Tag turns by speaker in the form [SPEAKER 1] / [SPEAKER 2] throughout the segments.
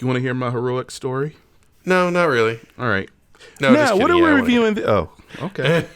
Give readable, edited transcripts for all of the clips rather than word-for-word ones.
[SPEAKER 1] You want to hear my heroic story?
[SPEAKER 2] No, not really.
[SPEAKER 1] All right.
[SPEAKER 2] No,
[SPEAKER 1] now, what are we reviewing? Oh, okay.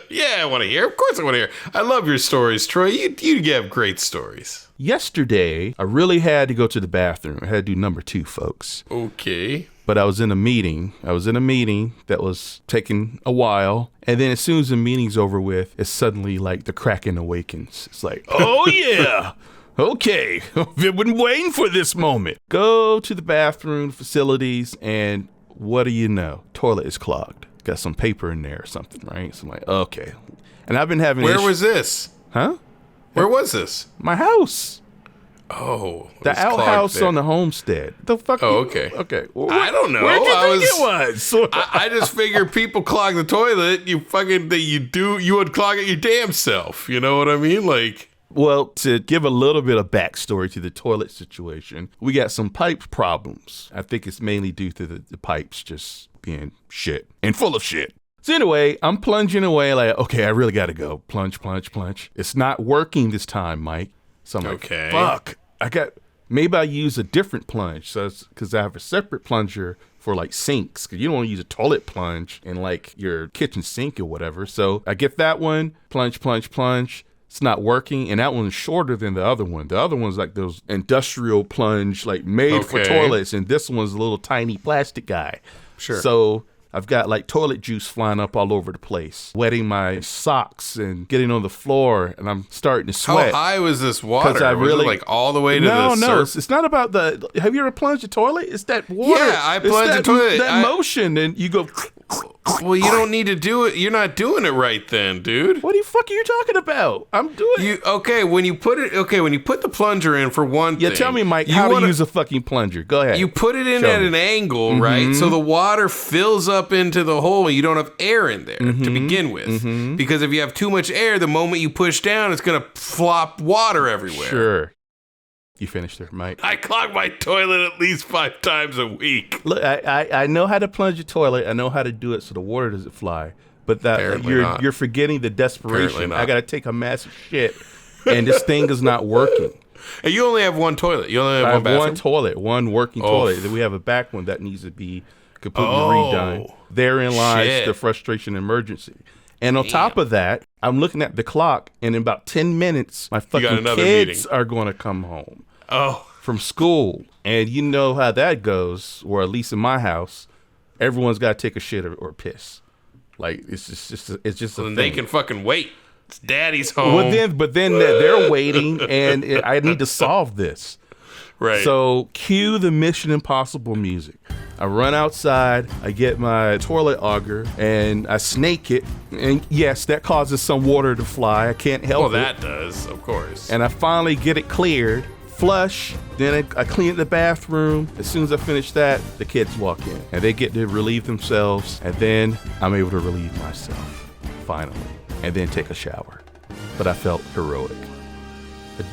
[SPEAKER 2] Yeah, I want to hear. Of course I want to hear. I love your stories, Troy. You have great stories.
[SPEAKER 1] Yesterday, I really had to go to the bathroom. I had to do number 2, folks.
[SPEAKER 2] Okay.
[SPEAKER 1] But I was in a meeting. That was taking a while. And then as soon as the meeting's over with, it's suddenly like the Kraken awakens. It's like, oh yeah. Okay. I've been waiting for this moment. Go to the bathroom facilities and what do you know? Toilet is clogged. Got some paper in there or something, right? So I'm like, okay. And I've been having
[SPEAKER 2] Where was this?
[SPEAKER 1] Huh?
[SPEAKER 2] Where was this?
[SPEAKER 1] My house.
[SPEAKER 2] Oh.
[SPEAKER 1] The outhouse on the homestead. The fuck?
[SPEAKER 2] Oh, okay.
[SPEAKER 1] Okay. Well,
[SPEAKER 2] I don't know.
[SPEAKER 1] Where did you think it was?
[SPEAKER 2] I just figure people clog the toilet. You unclog it your damn self. You know what I mean? Like.
[SPEAKER 1] Well, to give a little bit of backstory to the toilet situation, we got some pipe problems. I think it's mainly due to the pipes just being shit and full of shit. So anyway, I'm plunging away like, okay, I really got to go. Plunge. It's not working this time, Mike. So I'm like,
[SPEAKER 2] okay.
[SPEAKER 1] Fuck. Maybe I use a different plunge. So because I have a separate plunger for like sinks, because you don't want to use a toilet plunge in like your kitchen sink or whatever. So I get that one, plunge. It's not working, and that one's shorter than the other one. The other one's like those industrial plunge, like made for toilets, and this one's a little tiny plastic guy.
[SPEAKER 2] Sure.
[SPEAKER 1] So I've got like toilet juice flying up all over the place, wetting my socks and getting on the floor, and I'm starting to sweat.
[SPEAKER 2] How high was this water? Was it like all the way to
[SPEAKER 1] the
[SPEAKER 2] surface?
[SPEAKER 1] No, it's not about the. Have you ever plunged a toilet? It's that water.
[SPEAKER 2] Yeah, I plunged a toilet.
[SPEAKER 1] That motion, and you go.
[SPEAKER 2] Well, you don't need to do it. You're not doing it right then, dude.
[SPEAKER 1] What the fuck are you talking about? I'm doing
[SPEAKER 2] it. When you put the plunger in for one thing.
[SPEAKER 1] Yeah, tell me, Mike, how to use a fucking plunger. Go ahead.
[SPEAKER 2] You put it in at an angle, right? So the water fills up into the hole. You don't have air in there to begin with. Because if you have too much air, the moment you push down, it's going to flop water everywhere.
[SPEAKER 1] Sure. You finished there, Mike.
[SPEAKER 2] I clog my toilet at least 5 times a week.
[SPEAKER 1] Look, I know how to plunge a toilet. I know how to do it so the water doesn't fly. But you're forgetting the desperation. I got to take a massive shit, and this thing is not working.
[SPEAKER 2] And you only have one toilet. You only have one bathroom?
[SPEAKER 1] One toilet, one working toilet. Then we have a back one that needs to be completely redone. Therein lies the frustration and emergency. And on top of that, I'm looking at the clock, and in about 10 minutes, my fucking kids are going to come home from school. And you know how that goes, or at least in my house, everyone's got to take a shit or piss. Like, it's just a thing.
[SPEAKER 2] They can fucking wait. It's daddy's home.
[SPEAKER 1] But then they're waiting, and I need to solve this.
[SPEAKER 2] Right.
[SPEAKER 1] So cue the Mission Impossible music. I run outside, I get my toilet auger, and I snake it. And yes, that causes some water to fly. I can't help it.
[SPEAKER 2] Well, that does, of course.
[SPEAKER 1] And I finally get it cleared, flush, then I clean the bathroom. As soon as I finish that, the kids walk in, and they get to relieve themselves, and then I'm able to relieve myself, finally, and then take a shower. But I felt heroic.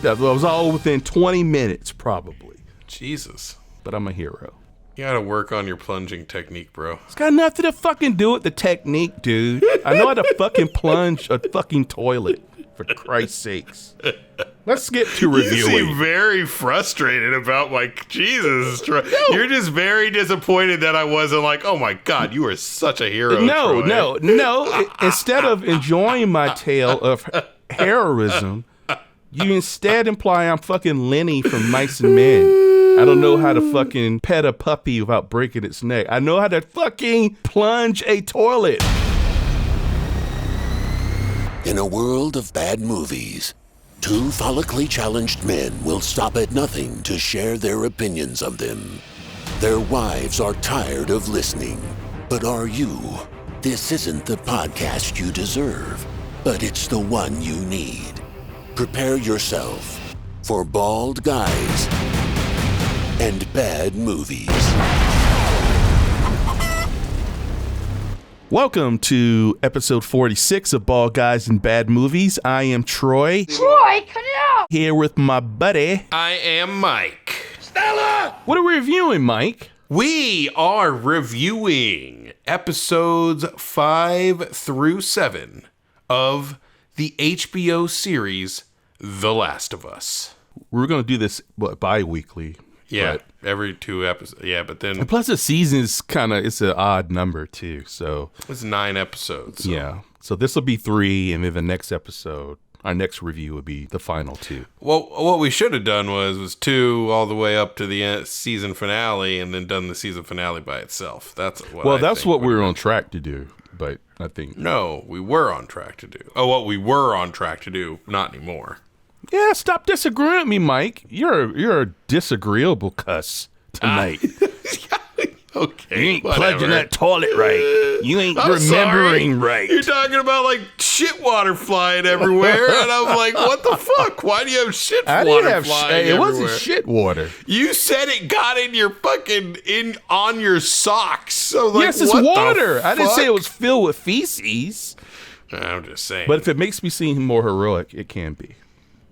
[SPEAKER 1] It was all within 20 minutes, probably.
[SPEAKER 2] Jesus.
[SPEAKER 1] But I'm a hero.
[SPEAKER 2] You gotta work on your plunging technique, bro.
[SPEAKER 1] It's got nothing to fucking do with the technique, dude. I know how to fucking plunge a fucking toilet, for Christ's sakes. Let's get to reviewing.
[SPEAKER 2] You seem very frustrated about, like, Jesus. No. You're just very disappointed that I wasn't like, oh my God, you are such a hero, Troy.
[SPEAKER 1] No. Instead of enjoying my tale of heroism, you instead imply I'm fucking Lenny from Mice and Men. I don't know how to fucking pet a puppy without breaking its neck. I know how to fucking plunge a toilet.
[SPEAKER 3] In a world of bad movies, 2 follically challenged men will stop at nothing to share their opinions of them. Their wives are tired of listening. But are you? This isn't the podcast you deserve, but it's the one you need. Prepare yourself for Bald Guys and Bad Movies.
[SPEAKER 1] Welcome to episode 46 of Bald Guys and Bad Movies. I am Troy.
[SPEAKER 4] Troy, cut it out!
[SPEAKER 1] Here with my buddy.
[SPEAKER 2] I am Mike.
[SPEAKER 4] Stella!
[SPEAKER 1] What are we reviewing, Mike?
[SPEAKER 2] We are reviewing episodes 5 through 7 of the HBO series The Last of Us.
[SPEAKER 1] We're going to do this, bi-weekly?
[SPEAKER 2] Yeah, every 2 episodes. Yeah, but then...
[SPEAKER 1] And plus the season's it's an odd number, too, so...
[SPEAKER 2] It's 9 episodes. So.
[SPEAKER 1] Yeah. So this will be 3, and then the next episode, our next review would be the final 2.
[SPEAKER 2] Well, what we should have done was 2 all the way up to the season finale, and then done the season finale by itself. That's what
[SPEAKER 1] we were on track to do, but I think...
[SPEAKER 2] No, we were on track to do. Oh, what we were on track to do, not anymore.
[SPEAKER 1] Yeah, stop disagreeing with me, Mike. You're a disagreeable cuss tonight.
[SPEAKER 2] Okay,
[SPEAKER 1] you ain't plunging that toilet right. You ain't remembering right.
[SPEAKER 2] You're talking about like shit water flying everywhere, and I'm like, what the fuck? Why do you have shit water flying everywhere?
[SPEAKER 1] It wasn't shit water.
[SPEAKER 2] You said it got in your on your socks. So like,
[SPEAKER 1] yes, it's water. I didn't say it was filled with feces.
[SPEAKER 2] I'm just saying.
[SPEAKER 1] But if it makes me seem more heroic, it can be.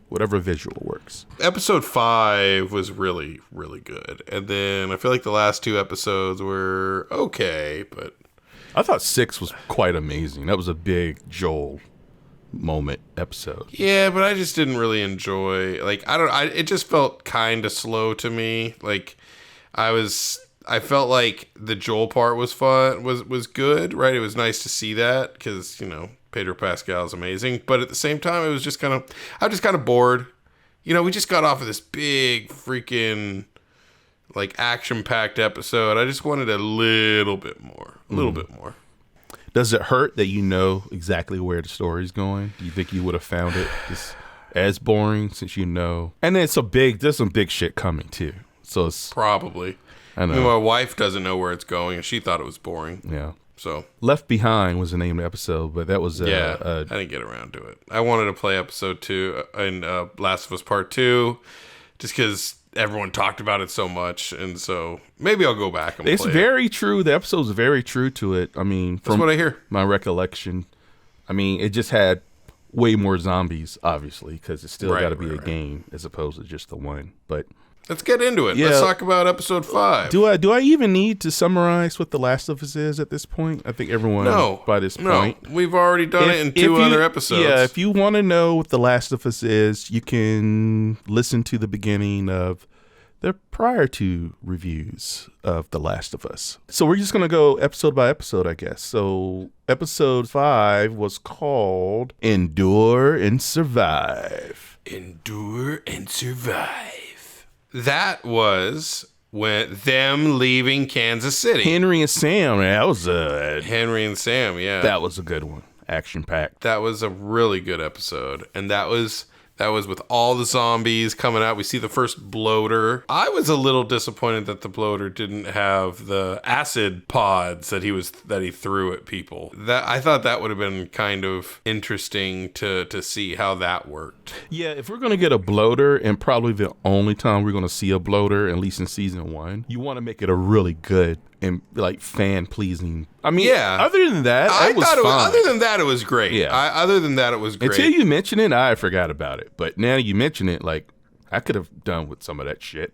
[SPEAKER 1] Whatever visual works.
[SPEAKER 2] Episode 5 was really, really good. And then I feel like the last 2 episodes were okay, but...
[SPEAKER 1] I thought 6 was quite amazing. That was a big Joel moment episode.
[SPEAKER 2] Yeah, but I just didn't really enjoy... Like, it just felt kind of slow to me. Like, I felt like the Joel part was fun, was good, right? It was nice to see that, because, Pedro Pascal is amazing, but at the same time, it was just I was just kind of bored. We just got off of this big freaking like action-packed episode. I just wanted a little bit more,
[SPEAKER 1] Does it hurt that you know exactly where the story's going? Do you think you would have found it just as boring since you know? And then there's some big shit coming too. So it's
[SPEAKER 2] probably.
[SPEAKER 1] I know.
[SPEAKER 2] My wife doesn't know where it's going, and she thought it was boring.
[SPEAKER 1] Yeah.
[SPEAKER 2] So
[SPEAKER 1] Left Behind was the name of the episode, but that was
[SPEAKER 2] I didn't get around to it. I wanted to play episode 2 in Last of Us Part 2, just because everyone talked about it so much, and so maybe I'll go back and play it.
[SPEAKER 1] It's very true. The episode's very true to it. I mean, from
[SPEAKER 2] that's what I hear.
[SPEAKER 1] My recollection, I mean, it just had way more zombies, obviously, because it's still got to be a game as opposed to just the one. But
[SPEAKER 2] let's get into it. Let's talk about episode 5.
[SPEAKER 1] Do I even need to summarize what The Last of Us is at this point? I think everyone by this point.
[SPEAKER 2] We've already done it in 2 other episodes.
[SPEAKER 1] Yeah, if you want to know what The Last of Us is, you can listen to the beginning of the prior to reviews of The Last of Us. So we're just going to go episode by episode, I guess. So episode 5 was called Endure and Survive.
[SPEAKER 2] Endure and Survive. That was them leaving Kansas City.
[SPEAKER 1] Henry and Sam, that was
[SPEAKER 2] Henry and Sam, yeah.
[SPEAKER 1] That was a good one. Action-packed.
[SPEAKER 2] That was a really good episode. And that was with all the zombies coming out. We see the first bloater. I was a little disappointed that the bloater didn't have the acid pods that he threw at people. That I thought that would have been kind of interesting to see how that worked.
[SPEAKER 1] Yeah, if we're going to get a bloater, and probably the only time we're going to see a bloater, at least in season 1, you want to make it a really good and like fan pleasing. I mean, other than that, it was fine.
[SPEAKER 2] Other than that, it was great. Yeah. Other than that, it was great.
[SPEAKER 1] Until you mention it, I forgot about it. But now you mention it, like I could have done with some of that shit.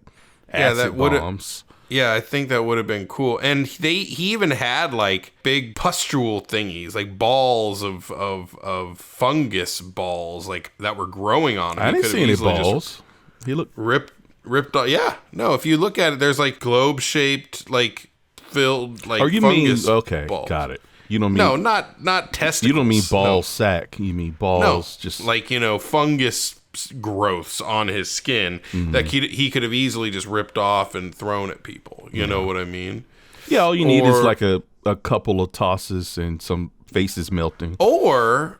[SPEAKER 1] Acid bombs.
[SPEAKER 2] Yeah, I think that would have been cool. And he even had like big pustule thingies, like balls of fungus balls, like that were growing on him.
[SPEAKER 1] I didn't see any balls. He looked
[SPEAKER 2] ripped off. Yeah, no. If you look at it, there's like globe shaped, like filled, like fungus. Balls.
[SPEAKER 1] Got it. You don't mean
[SPEAKER 2] not testicles.
[SPEAKER 1] You don't mean ball sack. You mean balls, just
[SPEAKER 2] like fungus growths on his skin that he could have easily just ripped off and thrown at people. You know what I mean?
[SPEAKER 1] Yeah, all you need is like a couple of tosses and some faces melting.
[SPEAKER 2] Or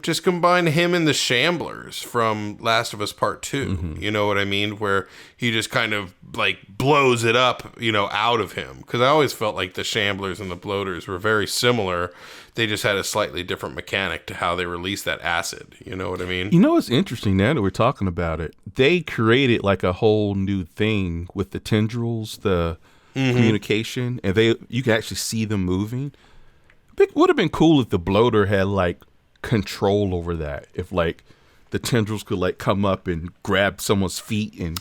[SPEAKER 2] just combine him and the Shamblers from Last of Us Part 2. You know what I mean? Where he just kind of like blows it up, out of him. Because I always felt like the Shamblers and the Bloaters were very similar. They just had a slightly different mechanic to how they release that acid. You know what I mean?
[SPEAKER 1] You know what's interesting now that we're talking about it? They created like a whole new thing with the tendrils, the communication, and you can actually see them moving. It would have been cool if the bloater had like control over that. If like the tendrils could like come up and grab someone's feet and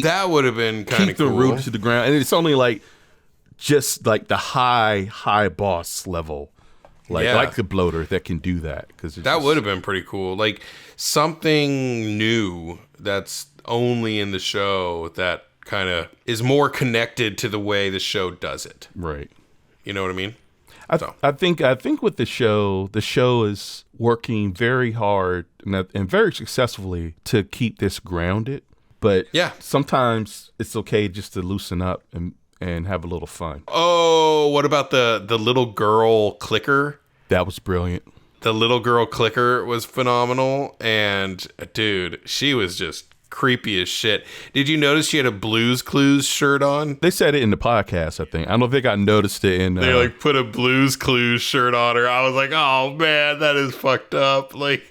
[SPEAKER 2] that would have been kind of
[SPEAKER 1] cool.
[SPEAKER 2] Keep
[SPEAKER 1] the root to the ground. And it's only like just like the high boss level. Like the bloater that can do that.
[SPEAKER 2] That would have been pretty cool. Like something new that's only in the show that kind of is more connected to the way the show does it.
[SPEAKER 1] Right.
[SPEAKER 2] You know what I mean?
[SPEAKER 1] I think with the show is working very hard and very successfully to keep this grounded. But sometimes it's okay just to loosen up and have a little fun.
[SPEAKER 2] Oh, what about the little girl clicker?
[SPEAKER 1] That was brilliant.
[SPEAKER 2] The little girl clicker was phenomenal. And dude, she was just creepy as shit. Did you notice she had a Blues Clues shirt on?
[SPEAKER 1] They said it in the podcast, I think. I don't know if they got noticed it in...
[SPEAKER 2] They like put a Blues Clues shirt on her. I was like, oh man, that is fucked up. Like,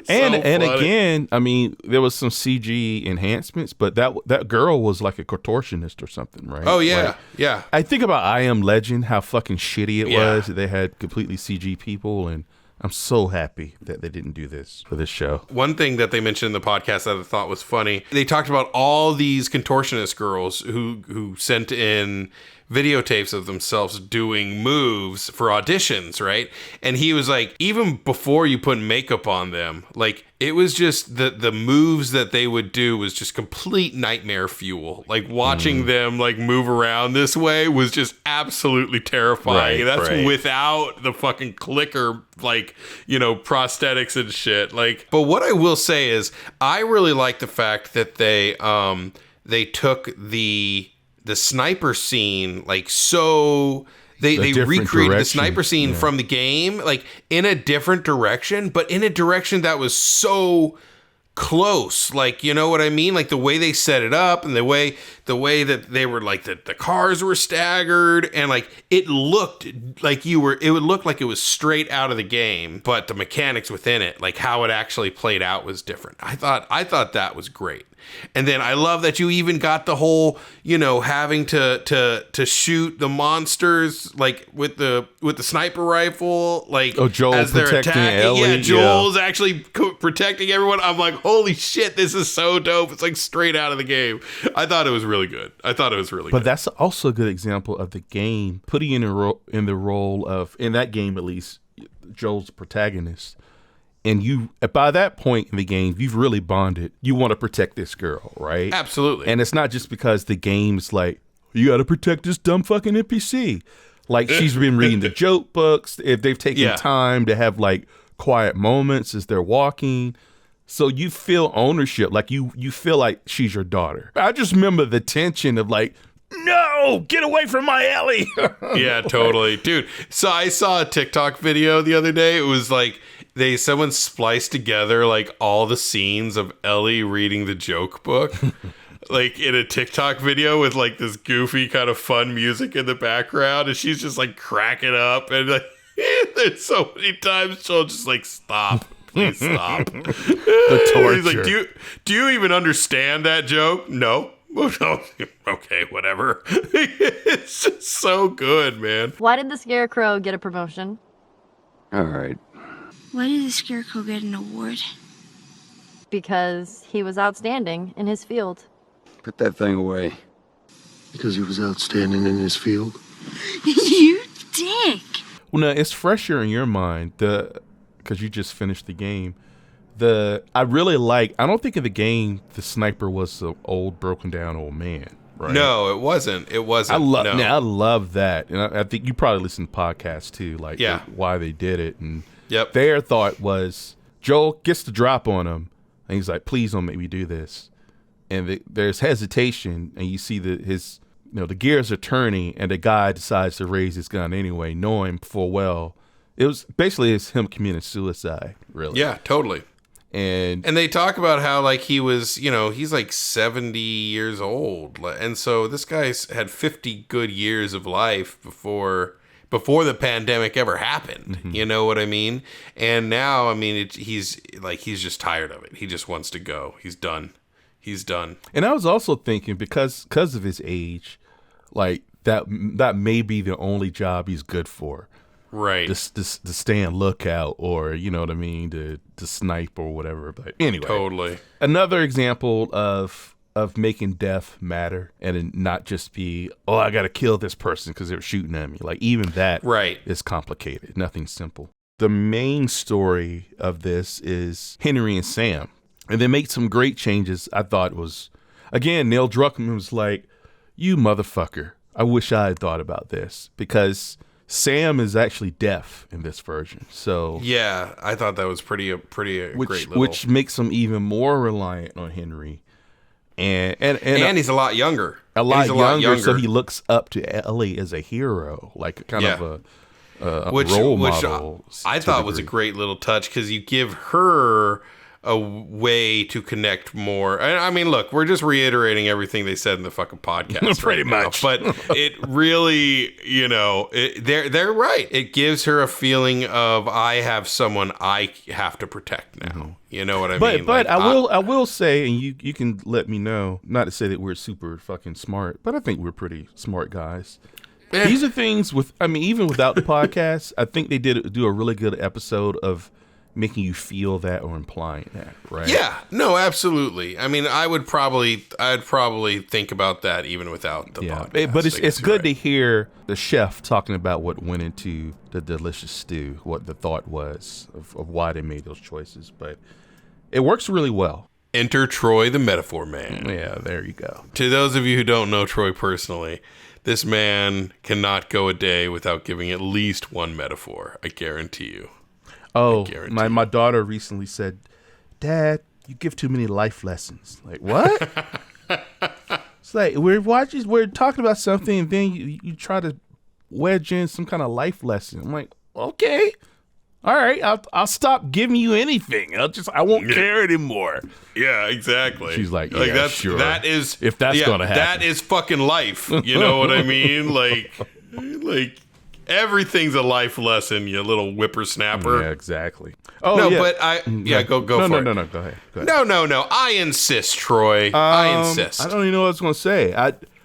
[SPEAKER 1] and again, I mean, there was some CG enhancements, but that girl was like a contortionist or something, right?
[SPEAKER 2] Oh yeah,
[SPEAKER 1] like,
[SPEAKER 2] yeah.
[SPEAKER 1] I think about I Am Legend, how fucking shitty it was. They had completely CG people, and I'm so happy that they didn't do this for this show.
[SPEAKER 2] One thing that they mentioned in the podcast that I thought was funny, they talked about all these contortionist girls who sent in videotapes of themselves doing moves for auditions, right? And he was like, even before you put makeup on them, like it was just the moves that they would do was just complete nightmare fuel. Like watching them like move around this way was just absolutely terrifying. That's without the fucking clicker, like, you know, prosthetics and shit. Like, but what I will say is I really like the fact that they took the sniper scene, like, so they recreated the sniper scene from the game, like in a different direction, but in a direction that was so close. Like, you know what I mean? Like the way they set it up and the way that they were like the cars were staggered and like it looked like it would look like it was straight out of the game, but the mechanics within it, like how it actually played out was different. I thought that was great. And then I love that you even got the whole, you know, having to shoot the monsters like with the sniper rifle, like
[SPEAKER 1] Joel
[SPEAKER 2] as they're
[SPEAKER 1] protecting
[SPEAKER 2] attacking.
[SPEAKER 1] Ellie.
[SPEAKER 2] Yeah, Joel's actually protecting everyone. I'm like, holy shit, this is so dope. It's like straight out of the game. I thought it was really good. But
[SPEAKER 1] that's also a good example of the game putting in the role of, in that game at least, Joel's protagonist. And you, by that point in the game, you've really bonded. You want to protect this girl, right?
[SPEAKER 2] Absolutely.
[SPEAKER 1] And it's not just because the game's like, you got to protect this dumb fucking NPC. Like, she's been reading the joke books. If they've taken time to have, like, quiet moments as they're walking. So you feel ownership. Like, you feel like she's your daughter. I just remember the tension of, like, no, get away from my Ellie.
[SPEAKER 2] Yeah, totally. Dude, so I saw a TikTok video the other day. It was like, someone spliced together like all the scenes of Ellie reading the joke book like in a TikTok video with like this goofy kind of fun music in the background, and she's just like cracking up, and like there's so many times she'll just like stop, please stop.
[SPEAKER 1] The torture.
[SPEAKER 2] He's like, do you even understand that joke? No. Okay, whatever. It's just so good, man.
[SPEAKER 5] Why did the Scarecrow get a promotion?
[SPEAKER 6] All right.
[SPEAKER 7] Why did the Scarecrow get an award?
[SPEAKER 5] Because he was outstanding in his field.
[SPEAKER 6] Put that thing away.
[SPEAKER 8] Because he was outstanding in his field?
[SPEAKER 7] You dick!
[SPEAKER 1] Well, now, it's fresher in your mind, because you just finished the game. I don't think in the game the sniper was an old, broken down old man. Right?
[SPEAKER 2] No, it wasn't. I
[SPEAKER 1] love that. And I think you probably listen to podcasts too, like why they did it. And their thought was, Joel gets the drop on him, and he's like, please don't make me do this. And there's hesitation, and you see the gears are turning, and the guy decides to raise his gun anyway, knowing full well it was basically him committing suicide, really.
[SPEAKER 2] Yeah, totally.
[SPEAKER 1] And
[SPEAKER 2] they talk about how like he was, you know, he's like 70 years old. And so this guy's had 50 good years of life before the pandemic ever happened. Mm-hmm. You know what I mean? And now, I mean, he's just tired of it. He just wants to go. He's done.
[SPEAKER 1] And I was also thinking because of his age, like that may be the only job he's good for.
[SPEAKER 2] Right.
[SPEAKER 1] To stay on lookout, or, you know what I mean, to snipe or whatever. But anyway.
[SPEAKER 2] Totally.
[SPEAKER 1] Another example of making death matter and not just be, oh, I got to kill this person because they're shooting at me. Like, even that is complicated. Nothing simple. The main story of this is Henry and Sam. And they made some great changes. I thought again, Neil Druckmann was like, you motherfucker. I wish I had thought about this, because Sam is actually deaf in this version. So
[SPEAKER 2] yeah, I thought that was pretty great little.
[SPEAKER 1] Which makes him even more reliant on Henry. And
[SPEAKER 2] he's a lot younger.
[SPEAKER 1] A lot younger, so he looks up to Ellie as a hero, like kind of a role model.
[SPEAKER 2] I thought was a great little touch, because you give her a way to connect more. I mean, look, we're just reiterating everything they said in the fucking podcast.
[SPEAKER 1] Pretty much.
[SPEAKER 2] But it really, they're right. It gives her a feeling of, I have someone I have to protect now. Mm-hmm. You know what I mean?
[SPEAKER 1] But I will say, and you can let me know, not to say that we're super fucking smart, but I think we're pretty smart guys. These are things even without the podcast, I think they do a really good episode of making you feel that or implying that, right?
[SPEAKER 2] Yeah, no, absolutely. I mean, I'd probably think about that even without the podcast.
[SPEAKER 1] But it's good to hear the chef talking about what went into the delicious stew, what the thought was of why they made those choices. But it works really well.
[SPEAKER 2] Enter Troy, the metaphor man.
[SPEAKER 1] Yeah, there you go.
[SPEAKER 2] To those of you who don't know Troy personally, this man cannot go a day without giving at least one metaphor. I guarantee you.
[SPEAKER 1] Oh, my daughter recently said, Dad, you give too many life lessons. Like, what? It's like, we're talking about something, and then you try to wedge in some kind of life lesson. I'm like, okay. All right, I'll stop giving you anything. I won't care anymore.
[SPEAKER 2] Yeah, exactly.
[SPEAKER 1] She's like, sure.
[SPEAKER 2] That is,
[SPEAKER 1] if that's gonna happen,
[SPEAKER 2] that is fucking life. You know what I mean? Like everything's a life lesson. You little whippersnapper.
[SPEAKER 1] Yeah, exactly. Oh
[SPEAKER 2] no,
[SPEAKER 1] yeah.
[SPEAKER 2] But go for it.
[SPEAKER 1] No. Go ahead.
[SPEAKER 2] No. I insist, Troy. I insist.
[SPEAKER 1] I don't even know what I was gonna say.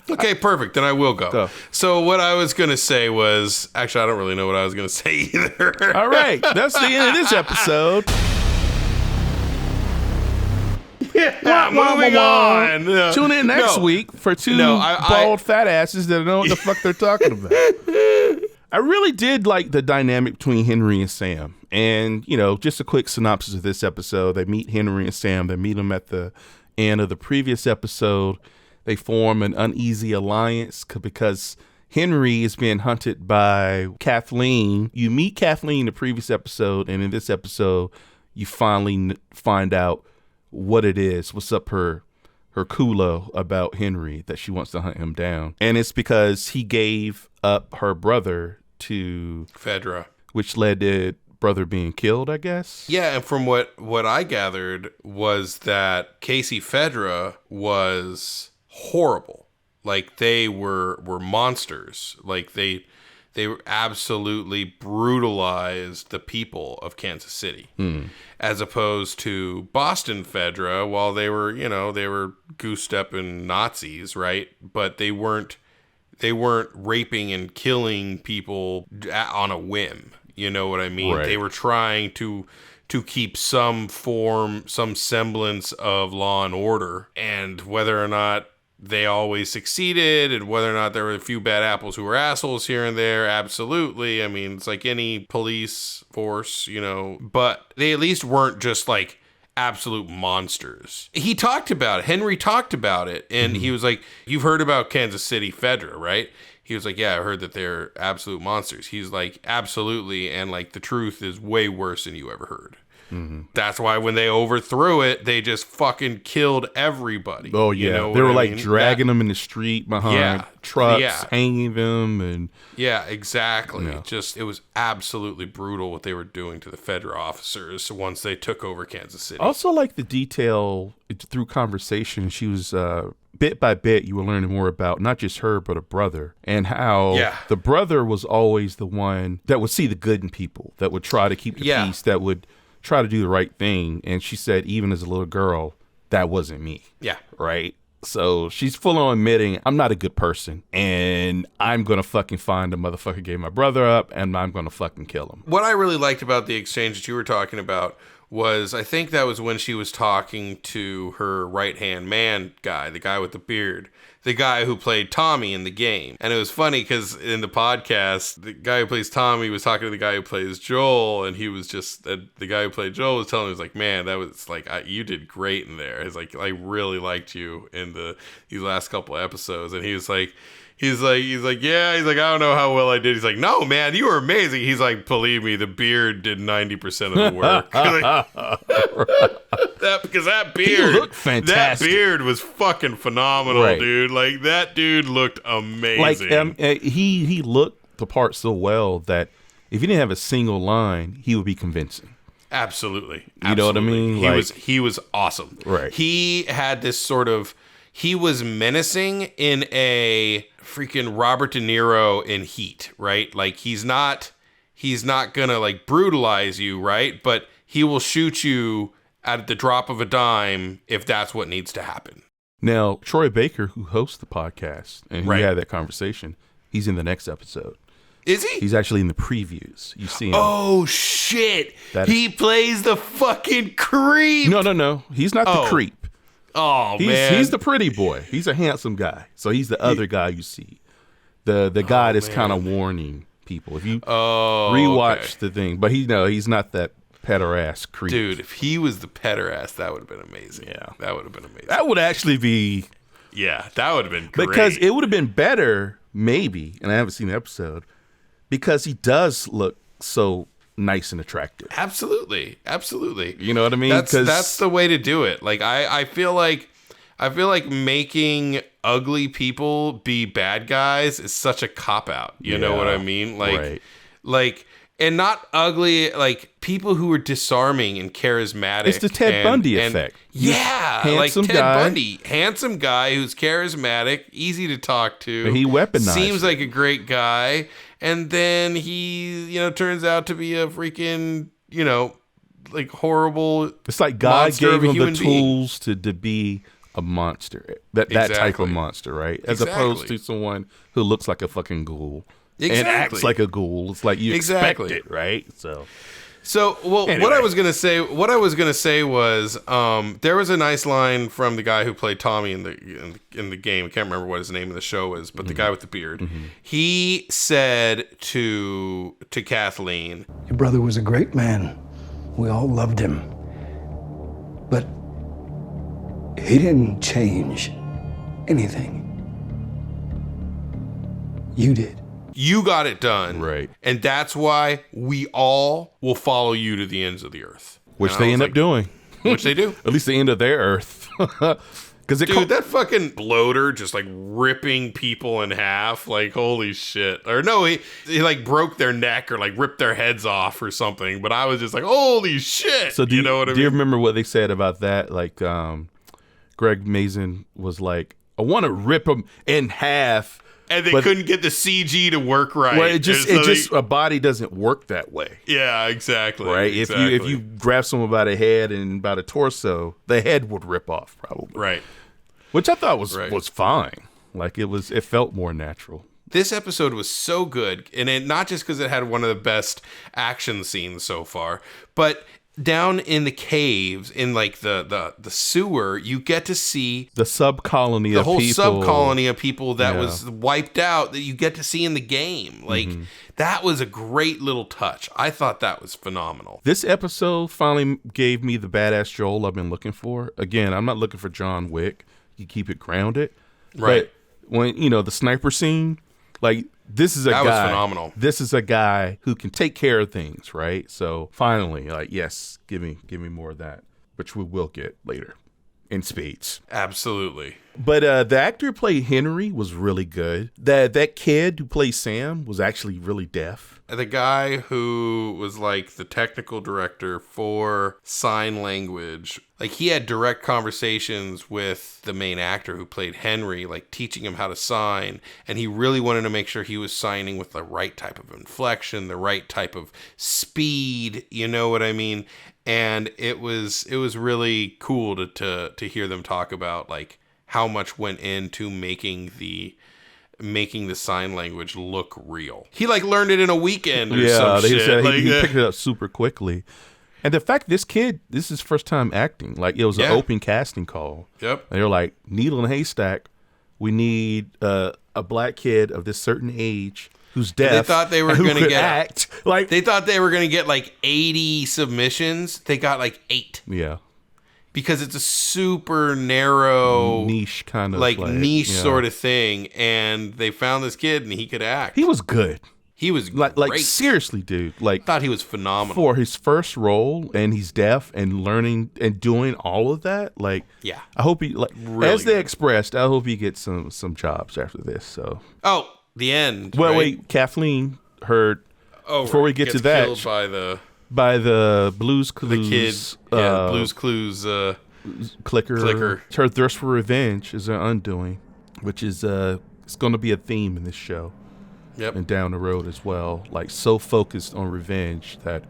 [SPEAKER 2] Okay, perfect. Then I will go. So what I was going to say was... Actually, I don't really know what I was going to say either.
[SPEAKER 1] All right. That's the end of this episode.
[SPEAKER 2] Moving on.
[SPEAKER 1] Tune in next week for two bald fat asses that don't know what the fuck they're talking about. I really did like the dynamic between Henry and Sam. And, just a quick synopsis of this episode. They meet Henry and Sam. They meet them at the end of the previous episode. They form an uneasy alliance because Henry is being hunted by Kathleen. You meet Kathleen in the previous episode, and in this episode, you finally find out what it is. What's up her culo about Henry, that she wants to hunt him down. And it's because he gave up her brother to
[SPEAKER 2] Fedra,
[SPEAKER 1] which led to brother being killed, I guess.
[SPEAKER 2] Yeah, and from what I gathered was that Casey Fedra was horrible. Like, they were monsters. Like, they were absolutely brutalized the people of Kansas City, as opposed to Boston Fedra. While they were goose-stepping Nazis, right? But they weren't raping and killing people on a whim. You know what I mean?
[SPEAKER 1] Right.
[SPEAKER 2] They were trying to keep some semblance of law and order, and whether or not they always succeeded, and whether or not there were a few bad apples who were assholes here and there, absolutely. I mean, it's like any police force, but they at least weren't just like absolute monsters. Henry talked about it, and he was like, you've heard about Kansas City Fedra, right? He was like, yeah, I heard that they're absolute monsters. He's like, absolutely, and like the truth is way worse than you ever heard. Mm-hmm. That's why when they overthrew it, they just fucking killed everybody.
[SPEAKER 1] Oh yeah, they were like dragging them in the street behind trucks, hanging them, and
[SPEAKER 2] exactly. Yeah. It was absolutely brutal what they were doing to the Fedra officers once they took over Kansas City.
[SPEAKER 1] Also, like the detail through conversation, she was bit by bit, you were learning more about not just her but a brother, and how the brother was always the one that would see the good in people, that would try to keep the peace, that would try to do the right thing. And she said, even as a little girl, that wasn't me.
[SPEAKER 2] Yeah.
[SPEAKER 1] Right? So she's full on admitting, I'm not a good person, and I'm going to fucking find the motherfucker gave my brother up, and I'm going to fucking kill him.
[SPEAKER 2] What I really liked about the exchange that you were talking about was, I think that was when she was talking to her right-hand man guy, the guy with the beard, the guy who played Tommy in the game. And it was funny because in the podcast, the guy who plays Tommy was talking to the guy who plays Joel, and he was just, the guy who played Joel was telling him, he was like, man, that was like, you did great in there. He's like, I really liked you in these last couple of episodes. And he's like, yeah. He's like, I don't know how well I did. He's like, no, man, you were amazing. He's like, believe me, the beard did 90% of the work. Because that beard,
[SPEAKER 1] he looked fantastic.
[SPEAKER 2] That beard was fucking phenomenal,
[SPEAKER 1] right.
[SPEAKER 2] dude. Like, that dude looked amazing.
[SPEAKER 1] Like, he looked the part so well that if he didn't have a single line, he would be convincing.
[SPEAKER 2] Absolutely.
[SPEAKER 1] You know what I mean?
[SPEAKER 2] He was awesome.
[SPEAKER 1] Right.
[SPEAKER 2] He had this sort of, he was menacing in a freaking Robert De Niro in Heat, right? Like, he's not gonna like brutalize you, right? But he will shoot you at the drop of a dime if that's what needs to happen.
[SPEAKER 1] Now, Troy Baker, who hosts the podcast, and we
[SPEAKER 2] Right.
[SPEAKER 1] had that conversation, he's in the next episode.
[SPEAKER 2] Is he?
[SPEAKER 1] He's actually in the previews. You see him.
[SPEAKER 2] Oh, shit. He plays the fucking creep.
[SPEAKER 1] No. He's not the creep.
[SPEAKER 2] Oh, man.
[SPEAKER 1] He's the pretty boy. He's a handsome guy. So he's the other guy you see. The guy that's kind of warning people. If you rewatch the thing. But he's not that pederast creep.
[SPEAKER 2] Dude, if he was the pederast, that would have been amazing.
[SPEAKER 1] Yeah.
[SPEAKER 2] That would have been amazing.
[SPEAKER 1] That would actually be...
[SPEAKER 2] Yeah, that would have been great.
[SPEAKER 1] Because it would have been better, maybe, and I haven't seen the episode, because he does look so nice and attractive.
[SPEAKER 2] Absolutely. You
[SPEAKER 1] know what I mean?
[SPEAKER 2] That's the way to do it. Like, I feel like making ugly people be bad guys is such a cop-out. You know what I mean? Like,
[SPEAKER 1] right.
[SPEAKER 2] like, and not ugly, like people who are disarming and charismatic.
[SPEAKER 1] It's the Ted Bundy effect.
[SPEAKER 2] Yeah,
[SPEAKER 1] Handsome
[SPEAKER 2] like Ted
[SPEAKER 1] guy.
[SPEAKER 2] Bundy, handsome guy who's charismatic, easy to talk to.
[SPEAKER 1] And he weaponized
[SPEAKER 2] seems like a great guy, and then he, turns out to be a freaking, like horrible.
[SPEAKER 1] It's like God
[SPEAKER 2] monster
[SPEAKER 1] gave
[SPEAKER 2] of a
[SPEAKER 1] him the
[SPEAKER 2] human being.
[SPEAKER 1] tools to be a monster. That type
[SPEAKER 2] Exactly.
[SPEAKER 1] of monster, right? As opposed to someone who looks like a fucking ghoul.
[SPEAKER 2] Exactly.
[SPEAKER 1] And acts like a ghoul. It's like you expect it, right?
[SPEAKER 2] So, well,
[SPEAKER 1] anyway.
[SPEAKER 2] what I was gonna say was, there was a nice line from the guy who played Tommy in the game. I can't remember what his name of the show is, but the guy with the beard. He said to Kathleen,
[SPEAKER 9] "Your brother was a great man. We all loved him, but he didn't change anything. You did."
[SPEAKER 2] you got it done.
[SPEAKER 1] Right.
[SPEAKER 2] And that's why we all will follow you to the ends of the earth.
[SPEAKER 1] Which they end up doing.
[SPEAKER 2] Which they do.
[SPEAKER 1] At least the end of their earth. Because
[SPEAKER 2] dude, that fucking bloater just like ripping people in half, like holy shit. Or no, he like broke their neck or like ripped their heads off or something. But I was just like, holy shit.
[SPEAKER 1] So
[SPEAKER 2] you know what I mean?
[SPEAKER 1] Do you remember what they said about that? Like, Greg Mazin was like, I want to rip them in half.
[SPEAKER 2] And they couldn't get the CG to work right.
[SPEAKER 1] Well, it just a body doesn't work that way.
[SPEAKER 2] Yeah, exactly.
[SPEAKER 1] Right.
[SPEAKER 2] Exactly.
[SPEAKER 1] If you grab someone by the head and by the torso, the head would rip off probably.
[SPEAKER 2] Right.
[SPEAKER 1] Which I thought was fine. Like it felt more natural.
[SPEAKER 2] This episode was so good, and it not just because it had one of the best action scenes so far, but down in the caves, in like the sewer, you get to see
[SPEAKER 1] the sub-colony of people.
[SPEAKER 2] The whole sub-colony of people that was wiped out that you get to see in the game. Like, that was a great little touch. I thought that was phenomenal.
[SPEAKER 1] This episode finally gave me the badass Joel I've been looking for. Again, I'm not looking for John Wick. You keep it grounded.
[SPEAKER 2] Right.
[SPEAKER 1] But when, the sniper scene, like, this is a guy.
[SPEAKER 2] That was phenomenal.
[SPEAKER 1] This is a guy who can take care of things, right? So finally, like, yes, give me more of that, which we will get later in spades.
[SPEAKER 2] Absolutely.
[SPEAKER 1] But the actor who played Henry was really good. That kid who played Sam was actually really deaf.
[SPEAKER 2] The guy who was like the technical director for sign language, like he had direct conversations with the main actor who played Henry, like teaching him how to sign. And he really wanted to make sure he was signing with the right type of inflection, the right type of speed. You know what I mean? And it was really cool to hear them talk about like how much went into making the sign language look real. He like learned it in a weekend or some shit.
[SPEAKER 1] Said
[SPEAKER 2] like,
[SPEAKER 1] he picked it up super quickly. And the fact this kid, this is his first time acting. Like, it was an open casting call.
[SPEAKER 2] Yep.
[SPEAKER 1] And they're like, needle in a haystack. We need a black kid of this certain age who's deaf.
[SPEAKER 2] They thought they were going to get
[SPEAKER 1] act. Like,
[SPEAKER 2] they thought they were going to get like 80 submissions. They got like 8.
[SPEAKER 1] Yeah.
[SPEAKER 2] Because it's a super narrow
[SPEAKER 1] niche kind of
[SPEAKER 2] like niche sort of thing, and they found this kid and he could act.
[SPEAKER 1] He was good.
[SPEAKER 2] He was
[SPEAKER 1] like
[SPEAKER 2] great.
[SPEAKER 1] Seriously, dude. Like,
[SPEAKER 2] I thought he was phenomenal
[SPEAKER 1] for his first role, and he's deaf and learning and doing all of that. Like,
[SPEAKER 2] yeah,
[SPEAKER 1] I hope he
[SPEAKER 2] really
[SPEAKER 1] as they
[SPEAKER 2] good.
[SPEAKER 1] Expressed. I hope he gets some jobs after this. So,
[SPEAKER 2] the end.
[SPEAKER 1] Well,
[SPEAKER 2] right?
[SPEAKER 1] wait, Kathleen heard. Before we get to that,
[SPEAKER 2] killed
[SPEAKER 1] by the Blues Clues,
[SPEAKER 2] the kid, Blues Clues clicker.
[SPEAKER 1] Her thirst for revenge is her undoing, which is it's going to be a theme in this show.
[SPEAKER 2] Yep.
[SPEAKER 1] And down the road as well. Like, so focused on revenge that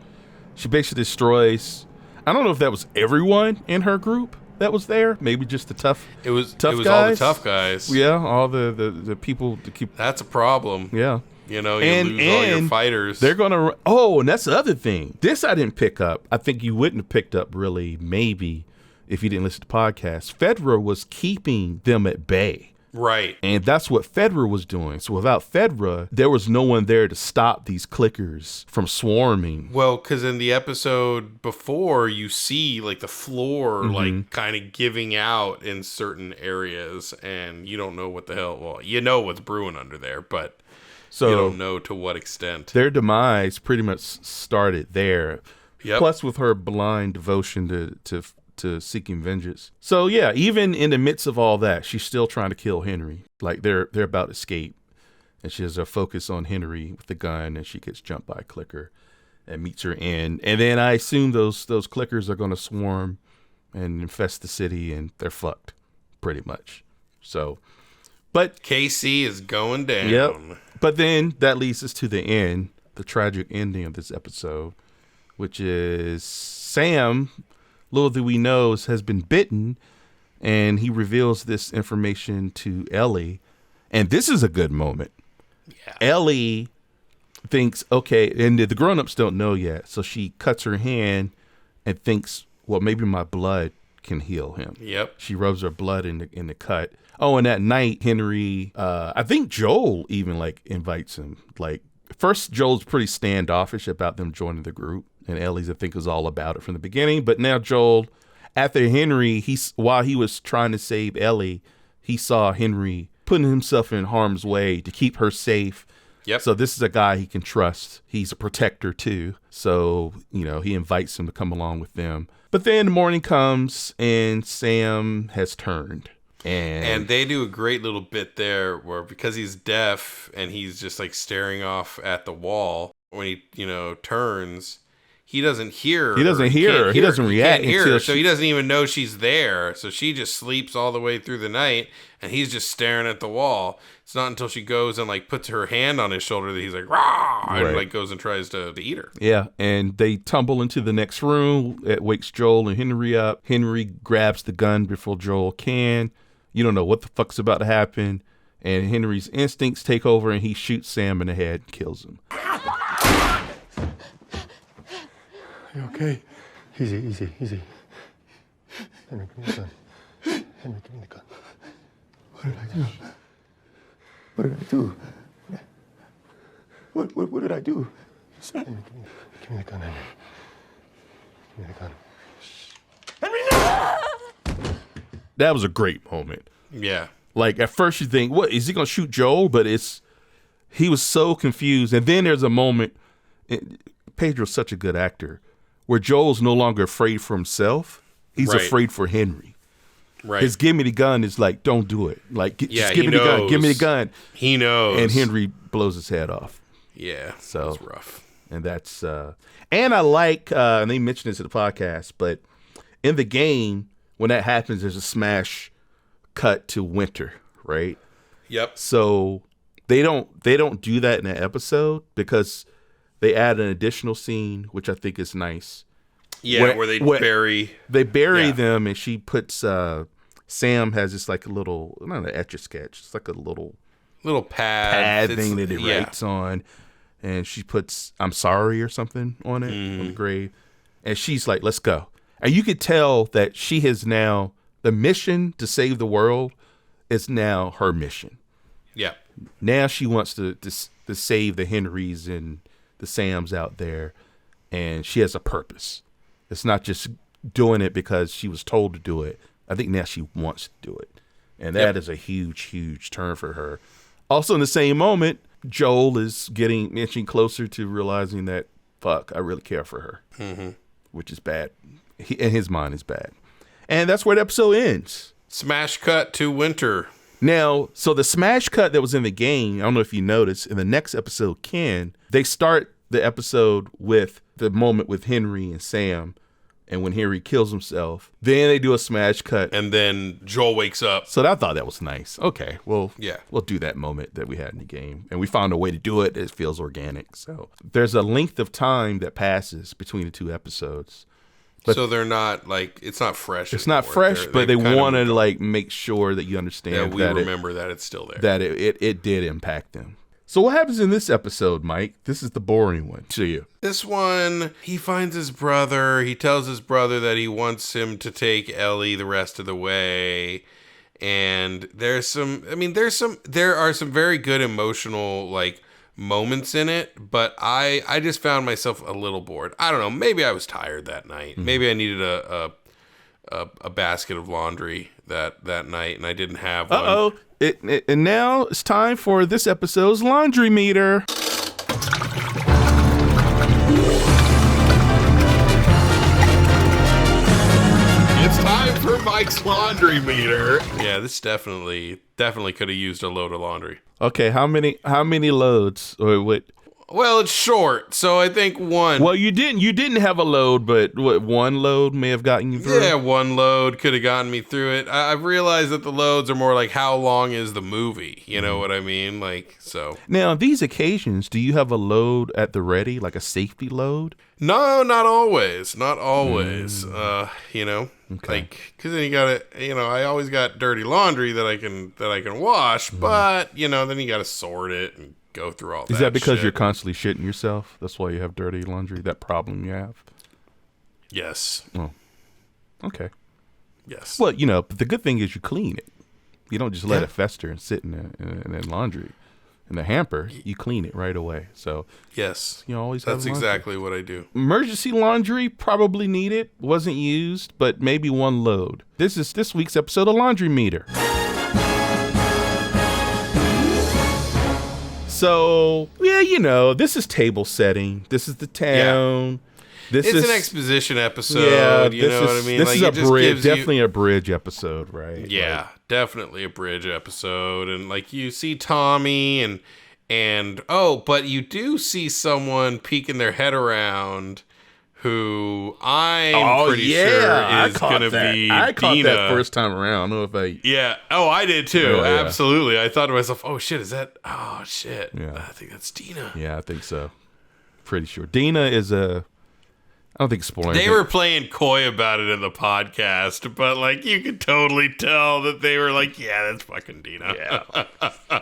[SPEAKER 1] she basically destroys. I don't know if that was everyone in her group that was there. Maybe just the tough.
[SPEAKER 2] It was
[SPEAKER 1] guys.
[SPEAKER 2] all the tough guys.
[SPEAKER 1] Yeah, all the people to keep.
[SPEAKER 2] That's a problem.
[SPEAKER 1] Yeah.
[SPEAKER 2] You know, you lose all your fighters.
[SPEAKER 1] They're gonna. Oh, and that's the other thing. This I didn't pick up. I think you wouldn't have picked up really, maybe, if you didn't listen to the podcast. Fedra was keeping them at bay.
[SPEAKER 2] Right.
[SPEAKER 1] And that's what Fedra was doing. So without Fedra, there was no one there to stop these clickers from swarming.
[SPEAKER 2] Well, because in the episode before, you see like the floor like kind of giving out in certain areas, and you don't know what the hell. Well, you know what's brewing under there, but you don't know to what extent.
[SPEAKER 1] Their demise pretty much started there.
[SPEAKER 2] Yep.
[SPEAKER 1] Plus with her blind devotion to seeking vengeance. So yeah, even in the midst of all that, she's still trying to kill Henry. Like, they're about to escape, and she has her focus on Henry with the gun, and she gets jumped by a clicker and meets her end. And then I assume those clickers are going to swarm and infest the city, and they're fucked pretty much. So, but
[SPEAKER 2] KC is going down.
[SPEAKER 1] Yep. But then that leads us to the end, the tragic ending of this episode, which is Sam, little do we know, has been bitten, and he reveals this information to Ellie. And this is a good moment.
[SPEAKER 2] Yeah.
[SPEAKER 1] Ellie thinks, okay, and the grown-ups don't know yet, so she cuts her hand and thinks, well, maybe my blood can heal him.
[SPEAKER 2] Yep.
[SPEAKER 1] She rubs her blood in the cut. Oh, and that night, Henry, I think Joel even like invites him. Like, first Joel's pretty standoffish about them joining the group, and Ellie's, I think, was all about it from the beginning. But now Joel, after Henry, while he was trying to save Ellie, he saw Henry putting himself in harm's way to keep her safe.
[SPEAKER 2] Yep.
[SPEAKER 1] So this is a guy he can trust. He's a protector too. So, he invites him to come along with them. But then the morning comes and Sam has turned.
[SPEAKER 2] And they do a great little bit there where, because he's deaf and he's just like staring off at the wall, when he, turns, he doesn't hear her.
[SPEAKER 1] He doesn't hear her. He doesn't react.
[SPEAKER 2] He can't hear her, so he doesn't even know she's there. So she just sleeps all the way through the night, and he's just staring at the wall. It's not until she goes and like puts her hand on his shoulder that he's like, rah, and like goes and tries to eat her.
[SPEAKER 1] Yeah, and they tumble into the next room. It wakes Joel and Henry up. Henry grabs the gun before Joel can. You don't know what the fuck's about to happen. And Henry's instincts take over, and he shoots Sam in the head and kills him.
[SPEAKER 8] You okay? Easy. Henry, give me the gun. Henry, give me the gun. What did I do? What did I do? What did I do? Henry, give me the gun, Henry. Give me the gun. Henry, no!
[SPEAKER 1] That was a great moment.
[SPEAKER 2] Yeah.
[SPEAKER 1] Like, at first you think, what, is he going to shoot Joel? But he was so confused. And then there's a moment, Pedro's such a good actor, where Joel's no longer afraid for himself. He's afraid for Henry.
[SPEAKER 2] Right.
[SPEAKER 1] His give me the gun is like, don't do it. Like, just give me the gun. Give me the gun.
[SPEAKER 2] He knows.
[SPEAKER 1] And Henry blows his head off.
[SPEAKER 2] Yeah.
[SPEAKER 1] So
[SPEAKER 2] that's rough.
[SPEAKER 1] And that's, and I like, and they mentioned this in the podcast, but in the game, when that happens, there's a smash cut to winter, right?
[SPEAKER 2] Yep.
[SPEAKER 1] So they don't do that in that episode because they add an additional scene, which I think is nice.
[SPEAKER 2] Yeah, where they bury
[SPEAKER 1] them, and she puts Sam has this like a little, not an Etch-a-Sketch, it's like a little
[SPEAKER 2] pad
[SPEAKER 1] thing that it writes on, and she puts "I'm sorry" or something on it on the grave. And she's like, let's go. And you could tell that she has now, the mission to save the world is now her mission.
[SPEAKER 2] Yeah.
[SPEAKER 1] Now she wants to save the Henrys and the Sams out there. And she has a purpose. It's not just doing it because she was told to do it. I think now she wants to do it. And that is a huge, huge turn for her. Also, in the same moment, Joel is inching closer to realizing that, fuck, I really care for her, which is bad. In his mind is bad. And that's where the episode ends.
[SPEAKER 2] Smash cut to winter.
[SPEAKER 1] Now, so the smash cut that was in the game, I don't know if you noticed, in the next episode, Ken, they start the episode with the moment with Henry and Sam. And when Henry kills himself, then they do a smash cut.
[SPEAKER 2] And then Joel wakes up.
[SPEAKER 1] So I thought that was nice. Okay, well,
[SPEAKER 2] yeah,
[SPEAKER 1] we'll do that moment that we had in the game. And we found a way to do it. It feels organic. So there's a length of time that passes between the two episodes.
[SPEAKER 2] But so they're not like, it's not fresh.
[SPEAKER 1] It's not fresh, but they want to like make sure that you understand
[SPEAKER 2] that we remember that it's still there.
[SPEAKER 1] That it did impact them. So what happens in this episode, Mike? This is the boring one to you.
[SPEAKER 2] This one, he finds his brother. He tells his brother that he wants him to take Ellie the rest of the way. And there are some very good emotional like moments in it, but I just found myself a little bored. I don't know. Maybe I was tired that night. Mm-hmm. Maybe I needed a basket of laundry that night, and I didn't have one.
[SPEAKER 1] Uh-oh. And now it's time for this episode's laundry meter.
[SPEAKER 2] It's time for Mike's laundry meter. Yeah, this definitely could have used a load of laundry.
[SPEAKER 1] Okay, how many loads or what?
[SPEAKER 2] Well, it's short, so I think one.
[SPEAKER 1] Well, you didn't have a load, but what, one load may have gotten you through?
[SPEAKER 2] Yeah, one load could have gotten me through it. I've realized that the loads are more like how long is the movie? You know what I mean? Like, so.
[SPEAKER 1] Now, on these occasions, do you have a load at the ready, like a safety load?
[SPEAKER 2] No, not always. Not always. You know,
[SPEAKER 1] okay.
[SPEAKER 2] Like, because then you got to, I always got dirty laundry that I can wash, but then you got to sort it and go through all that.
[SPEAKER 1] Is that because
[SPEAKER 2] shit.
[SPEAKER 1] You're constantly shitting yourself? That's why you have dirty laundry, that problem you have?
[SPEAKER 2] Yes.
[SPEAKER 1] Oh, okay.
[SPEAKER 2] Yes.
[SPEAKER 1] Well, but the good thing is you clean it. You don't just let it fester and sit in the laundry. In the hamper, you clean it right away. So
[SPEAKER 2] yes,
[SPEAKER 1] always have
[SPEAKER 2] that's exactly what I do.
[SPEAKER 1] Emergency laundry probably needed, wasn't used, but maybe one load. This is this week's episode of Laundry Meter. So, yeah, this is table setting. This is the town.
[SPEAKER 2] Yeah. It's an exposition episode. You know what I mean?
[SPEAKER 1] This is a bridge, definitely a bridge episode, right?
[SPEAKER 2] Yeah, definitely a bridge episode. And like you see Tommy and but you do see someone peeking their head around who I'm pretty sure is going to be
[SPEAKER 1] I caught
[SPEAKER 2] Dina.
[SPEAKER 1] that first time around. I don't know if I...
[SPEAKER 2] Yeah. Oh, I did too.
[SPEAKER 1] Yeah.
[SPEAKER 2] Absolutely. I thought to myself, oh shit, is that... Oh shit.
[SPEAKER 1] Yeah.
[SPEAKER 2] I think that's Dina.
[SPEAKER 1] Yeah, I think so. Pretty sure. Dina is a... I don't think spoiling.
[SPEAKER 2] They were playing coy about it in the podcast, but like you could totally tell that they were like, yeah, that's fucking Dina.
[SPEAKER 1] Yeah.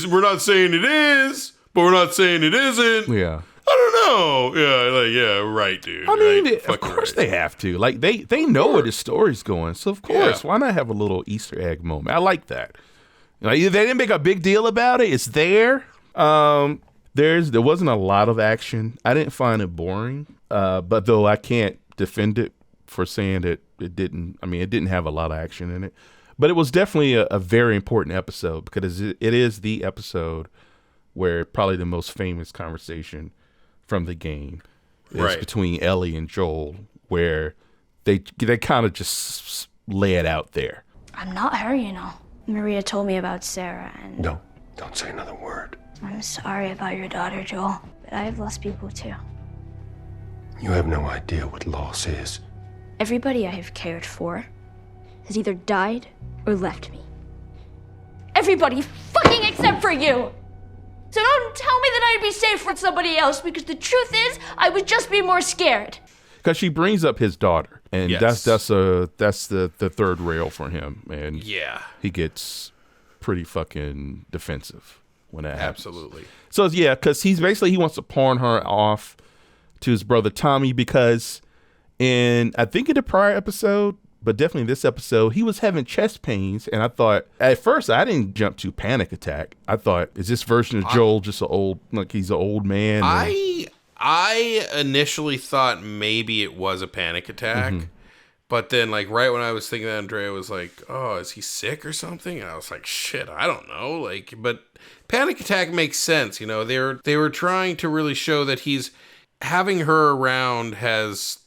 [SPEAKER 2] We're not saying it is, but we're not saying it isn't.
[SPEAKER 1] Yeah.
[SPEAKER 2] I don't know. Yeah, right, dude.
[SPEAKER 1] I mean,
[SPEAKER 2] right?
[SPEAKER 1] Of course they have to. Like they know where the story's going, so of course, why not have a little Easter egg moment? I like that. They didn't make a big deal about it. It's there. There wasn't a lot of action. I didn't find it boring. But though I can't defend it for saying that it didn't. I mean, it didn't have a lot of action in it. But it was definitely a very important episode because it is the episode where probably the most famous conversation from the game is between Ellie and Joel, where they kind of just lay it out there.
[SPEAKER 7] I'm not her, Maria told me about Sarah and...
[SPEAKER 8] No, don't say another word.
[SPEAKER 7] I'm sorry about your daughter, Joel, but I've lost people too.
[SPEAKER 8] You have no idea what loss is.
[SPEAKER 7] Everybody I have cared for has either died or left me. Everybody fucking except for you! So don't tell me that I'd be safe with somebody else, because the truth is, I would just be more scared.
[SPEAKER 1] Because she brings up his daughter, and that's the third rail for him, and he gets pretty fucking defensive when that happens.
[SPEAKER 2] Absolutely.
[SPEAKER 1] So because he wants to pawn her off to his brother Tommy because I think in the prior episode, but definitely this episode, he was having chest pains. And I thought, at first, I didn't jump to panic attack. I thought, is this version of Joel just he's an old man?
[SPEAKER 2] I initially thought maybe it was a panic attack. But then, like, right when I was thinking that, Andrea was like, oh, is he sick or something? And I was like, shit, I don't know. Like, but panic attack makes sense. You know, they were trying to really show that having her around has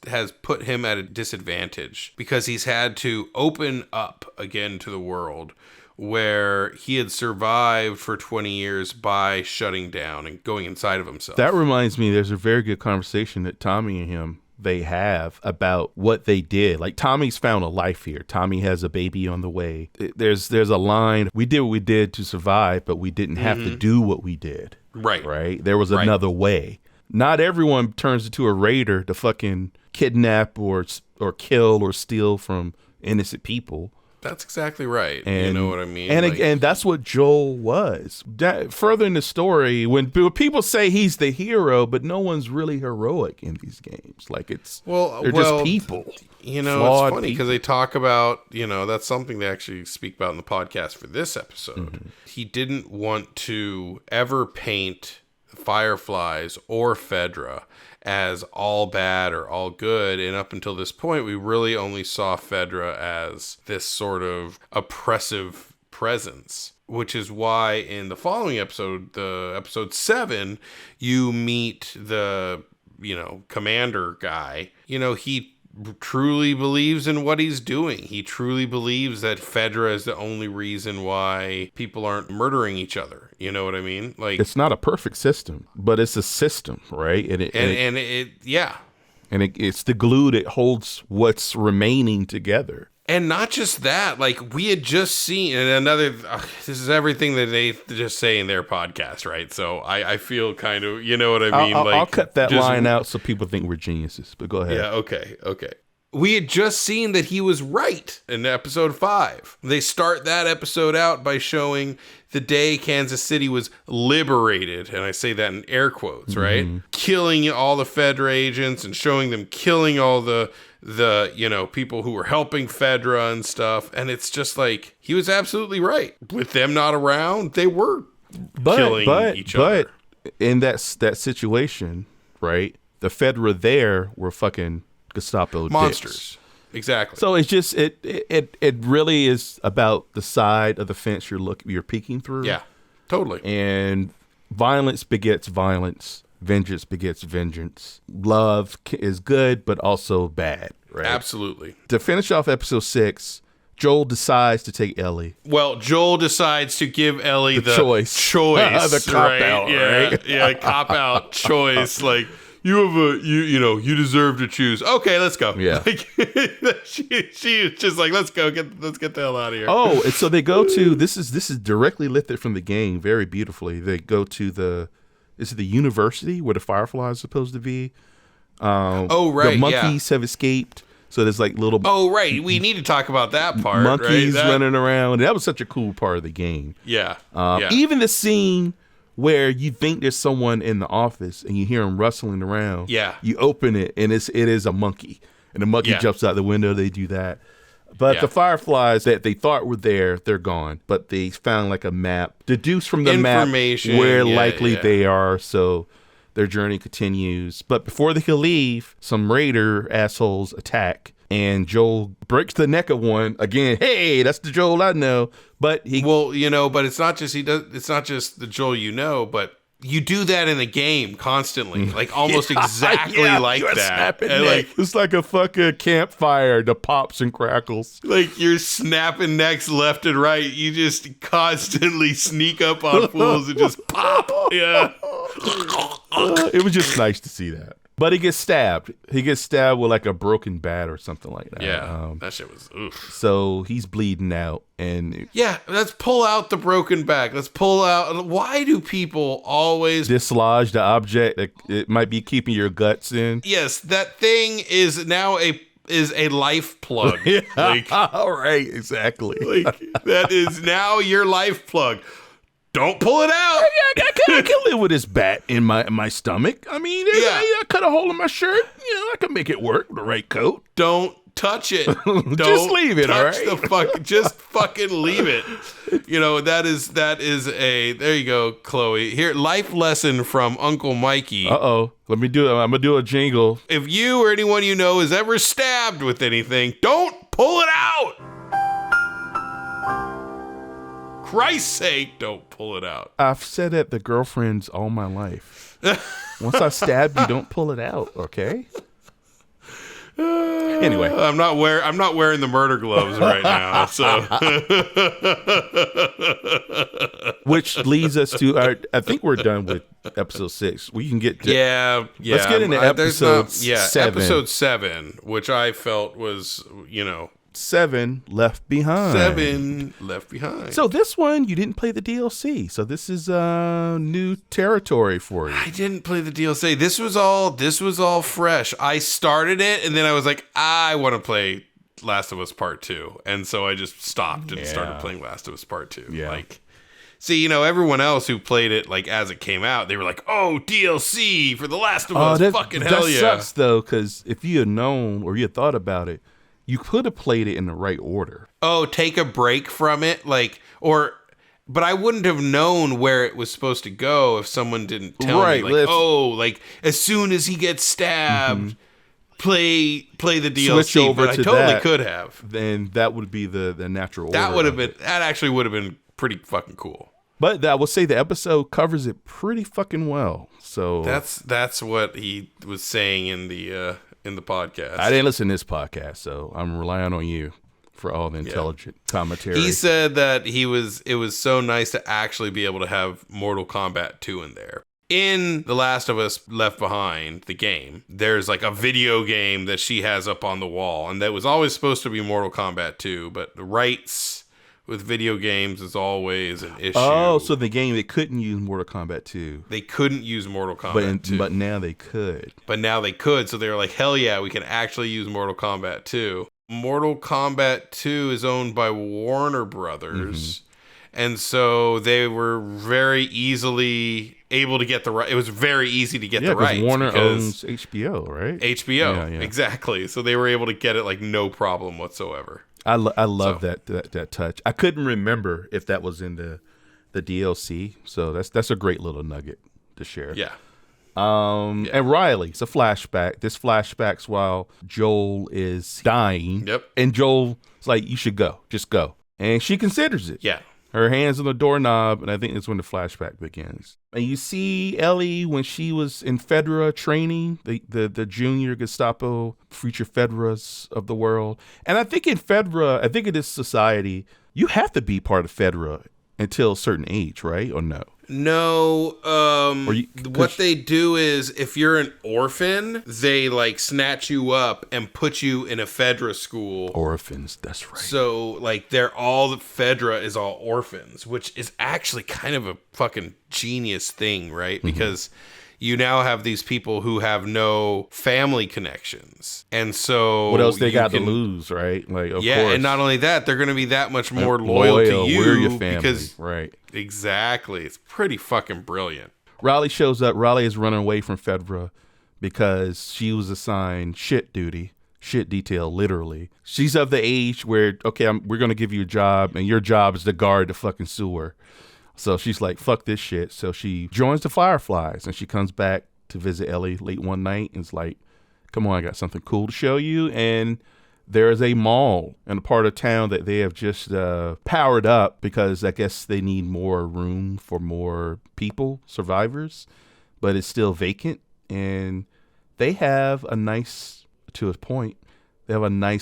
[SPEAKER 2] put him at a disadvantage because he's had to open up again to the world where he had survived for 20 years by shutting down and going inside of himself.
[SPEAKER 1] That reminds me, there's a very good conversation that Tommy and him they have about what they did. Like, Tommy's found a life here. Tommy has a baby on the way. There's a line, we did what we did to survive, but we didn't have to do what we did. Right. There was another way. Not everyone turns into a raider to fucking kidnap or kill or steal from innocent people.
[SPEAKER 2] That's exactly right. And, you know what I mean?
[SPEAKER 1] And that's what Joel was. Further in the story, when people say he's the hero, but no one's really heroic in these games. Like, they're just people.
[SPEAKER 2] You know, it's funny because they talk about, you know, that's something they actually speak about in the podcast for this episode. He didn't want to ever paint Fireflies or Fedra as all bad or all good, and up until this point we really only saw Fedra as this sort of oppressive presence, which is why in the following episode, the episode 7, you meet the, you know, commander guy. You know, he truly believes in what he's doing. He truly believes that Fedra is the only reason why people aren't murdering each other. You know what I mean? Like,
[SPEAKER 1] it's not a perfect system, but it's a system, right? And it's the glue that holds what's remaining together.
[SPEAKER 2] And not just that, like, we had just seen, and this is everything that they just say in their podcast, right? So I feel kind of, you know what I mean?
[SPEAKER 1] I'll cut that line out so people think we're geniuses, but go ahead.
[SPEAKER 2] Yeah, okay. We had just seen that he was right in episode 5. They start that episode out by showing the day Kansas City was liberated, and I say that in air quotes, right? Killing all the Fedra agents and showing them killing all the you know, people who were helping Fedra and stuff. And it's just like, he was absolutely right. With them not around, they were killing each other.
[SPEAKER 1] But in that situation, right, the Fedra there were fucking Gestapo
[SPEAKER 2] monsters.
[SPEAKER 1] Dicks.
[SPEAKER 2] Exactly.
[SPEAKER 1] So it's just it really is about the side of the fence you're peeking through.
[SPEAKER 2] Yeah, totally.
[SPEAKER 1] And violence begets violence. Vengeance begets vengeance. Love is good, but also bad. Right?
[SPEAKER 2] Absolutely.
[SPEAKER 1] To finish off episode 6, Joel decides to take Ellie.
[SPEAKER 2] Well, Joel decides to give Ellie the
[SPEAKER 1] choice.
[SPEAKER 2] The
[SPEAKER 1] cop out, right?
[SPEAKER 2] Yeah, cop out choice. Like, you have you deserve to choose. Okay, let's go.
[SPEAKER 1] Yeah.
[SPEAKER 2] Like, she is just like, let's go. Let's get the hell out of here.
[SPEAKER 1] Oh, and so they go to this is directly lifted from the game very beautifully. They go to the university where the Fireflies are supposed to be. The monkeys have escaped. So there's like little.
[SPEAKER 2] Oh, right. We need to talk about that part.
[SPEAKER 1] Monkeys
[SPEAKER 2] right?
[SPEAKER 1] running around. That was such a cool part of the game.
[SPEAKER 2] Yeah.
[SPEAKER 1] Even the scene where you think there's someone in the office and you hear them rustling around.
[SPEAKER 2] Yeah.
[SPEAKER 1] You open it and it is a monkey, and the monkey jumps out the window. They do that. But the Fireflies that they thought were there, they're gone. But they found like a map, deduced from the map where likely they are. So their journey continues. But before they can leave, some raider assholes attack, and Joel breaks the neck of one again. Hey, that's the Joel I know. But
[SPEAKER 2] but it's not just it's not just the Joel you know, but you do that in a game constantly, like almost exactly like that. And like,
[SPEAKER 1] it's like a fucking campfire that pops and crackles.
[SPEAKER 2] Like, you're snapping necks left and right. You just constantly sneak up on fools and just pop. Yeah.
[SPEAKER 1] It was just nice to see that. But he gets stabbed. He gets stabbed with like a broken bat or something like that.
[SPEAKER 2] Yeah, that shit was oof.
[SPEAKER 1] So he's bleeding out. And
[SPEAKER 2] let's pull out the broken back. Let's pull out. Why do people always
[SPEAKER 1] dislodge the object that it might be keeping your guts in?
[SPEAKER 2] Yes, that thing is now a life plug.
[SPEAKER 1] All right, exactly.
[SPEAKER 2] Like, that is now your life plug. don't pull it out.
[SPEAKER 1] I can live with this bat in my stomach. I mean, I cut a hole in my shirt. I can make it work with the right coat.
[SPEAKER 2] Don't touch it.
[SPEAKER 1] Just leave it, all right?
[SPEAKER 2] Just fucking leave it. That is a, there you go, Chloe. Here, life lesson from Uncle Mikey.
[SPEAKER 1] Let me do it. I'm going to do a jingle.
[SPEAKER 2] If you or anyone you know is ever stabbed with anything, don't pull it out. Christ's sake, don't pull it out.
[SPEAKER 1] I've said that to girlfriends all my life. Once I stab you, don't pull it out, okay? Anyway,
[SPEAKER 2] I'm not wearing the murder gloves right now. So,
[SPEAKER 1] which leads us to I think we're done with episode 6. We can get to, Let's get into episode 7.
[SPEAKER 2] Episode 7, which I felt was
[SPEAKER 1] 7 Left Behind.
[SPEAKER 2] 7 Left Behind.
[SPEAKER 1] So this one, you didn't play the DLC. So this is new territory for you.
[SPEAKER 2] I didn't play the DLC. This was all fresh. I started it and then I was like, I want to play Last of Us Part 2. And so I just stopped and started playing Last of Us Part 2.
[SPEAKER 1] Yeah.
[SPEAKER 2] See, everyone else who played it as it came out, they were like, "Oh, DLC for The Last of Us." Fucking hell yeah.
[SPEAKER 1] That sucks though, because if you had known or you had thought about it, you could have played it in the right order.
[SPEAKER 2] Oh, take a break from it? But I wouldn't have known where it was supposed to go if someone didn't tell me. As soon as he gets stabbed, play the DLC.
[SPEAKER 1] Switch over
[SPEAKER 2] but
[SPEAKER 1] to
[SPEAKER 2] I totally
[SPEAKER 1] that,
[SPEAKER 2] could have.
[SPEAKER 1] Then that would be the natural order.
[SPEAKER 2] That actually would have been pretty fucking cool.
[SPEAKER 1] But I will say the episode covers it pretty fucking well. So
[SPEAKER 2] that's what he was saying in the podcast.
[SPEAKER 1] I didn't listen to this podcast, so I'm relying on you for all the intelligent commentary.
[SPEAKER 2] He said that it was so nice to actually be able to have Mortal Kombat 2 in there. In The Last of Us Left Behind, the game, there's a video game that she has up on the wall, and that was always supposed to be Mortal Kombat 2, but the rights with video games is always an issue.
[SPEAKER 1] Oh, so the game, they couldn't use Mortal Kombat 2.
[SPEAKER 2] They couldn't use Mortal Kombat 2.
[SPEAKER 1] But now they could.
[SPEAKER 2] So they were like, hell yeah, we can actually use Mortal Kombat 2. Mortal Kombat 2 is owned by Warner Brothers. Mm-hmm. And so they were very easily able to get the right. It was very easy to get the rights.
[SPEAKER 1] Warner owns HBO, right?
[SPEAKER 2] HBO, exactly. So they were able to get it no problem whatsoever.
[SPEAKER 1] I love that touch. I couldn't remember if that was in the DLC, so that's a great little nugget to share.
[SPEAKER 2] Yeah.
[SPEAKER 1] And Riley, it's a flashback. This flashback's while Joel is dying.
[SPEAKER 2] Yep.
[SPEAKER 1] And Joel's like, "You should go, just go," and she considers it.
[SPEAKER 2] Yeah.
[SPEAKER 1] Her hands on the doorknob, and I think that's when the flashback begins. And you see Ellie when she was in Fedra training, the junior Gestapo future Fedras of the world. And I think in this society, you have to be part of Fedra until a certain age, right? Or no?
[SPEAKER 2] No. What they do is if you're an orphan, they snatch you up and put you in a Fedra school.
[SPEAKER 1] Orphans, that's right.
[SPEAKER 2] So Fedra is all orphans, which is actually kind of a fucking genius thing, right? Mm-hmm. Because you now have these people who have no family connections. And so
[SPEAKER 1] what else they got to lose, right? Of course.
[SPEAKER 2] And not only that, they're going to be that much more loyal to you.
[SPEAKER 1] We're your family,
[SPEAKER 2] because,
[SPEAKER 1] right?
[SPEAKER 2] Exactly. It's pretty fucking brilliant.
[SPEAKER 1] Riley shows up. Riley is running away from Fedra because she was assigned shit detail, literally. She's of the age where, okay, we're going to give you a job, and your job is to guard the fucking sewer. So she's like, fuck this shit. So she joins the Fireflies, and she comes back to visit Ellie late one night and is like, come on, I got something cool to show you. And there is a mall in a part of town that they have just powered up because I guess they need more room for more people, survivors, but it's still vacant. And they have a nice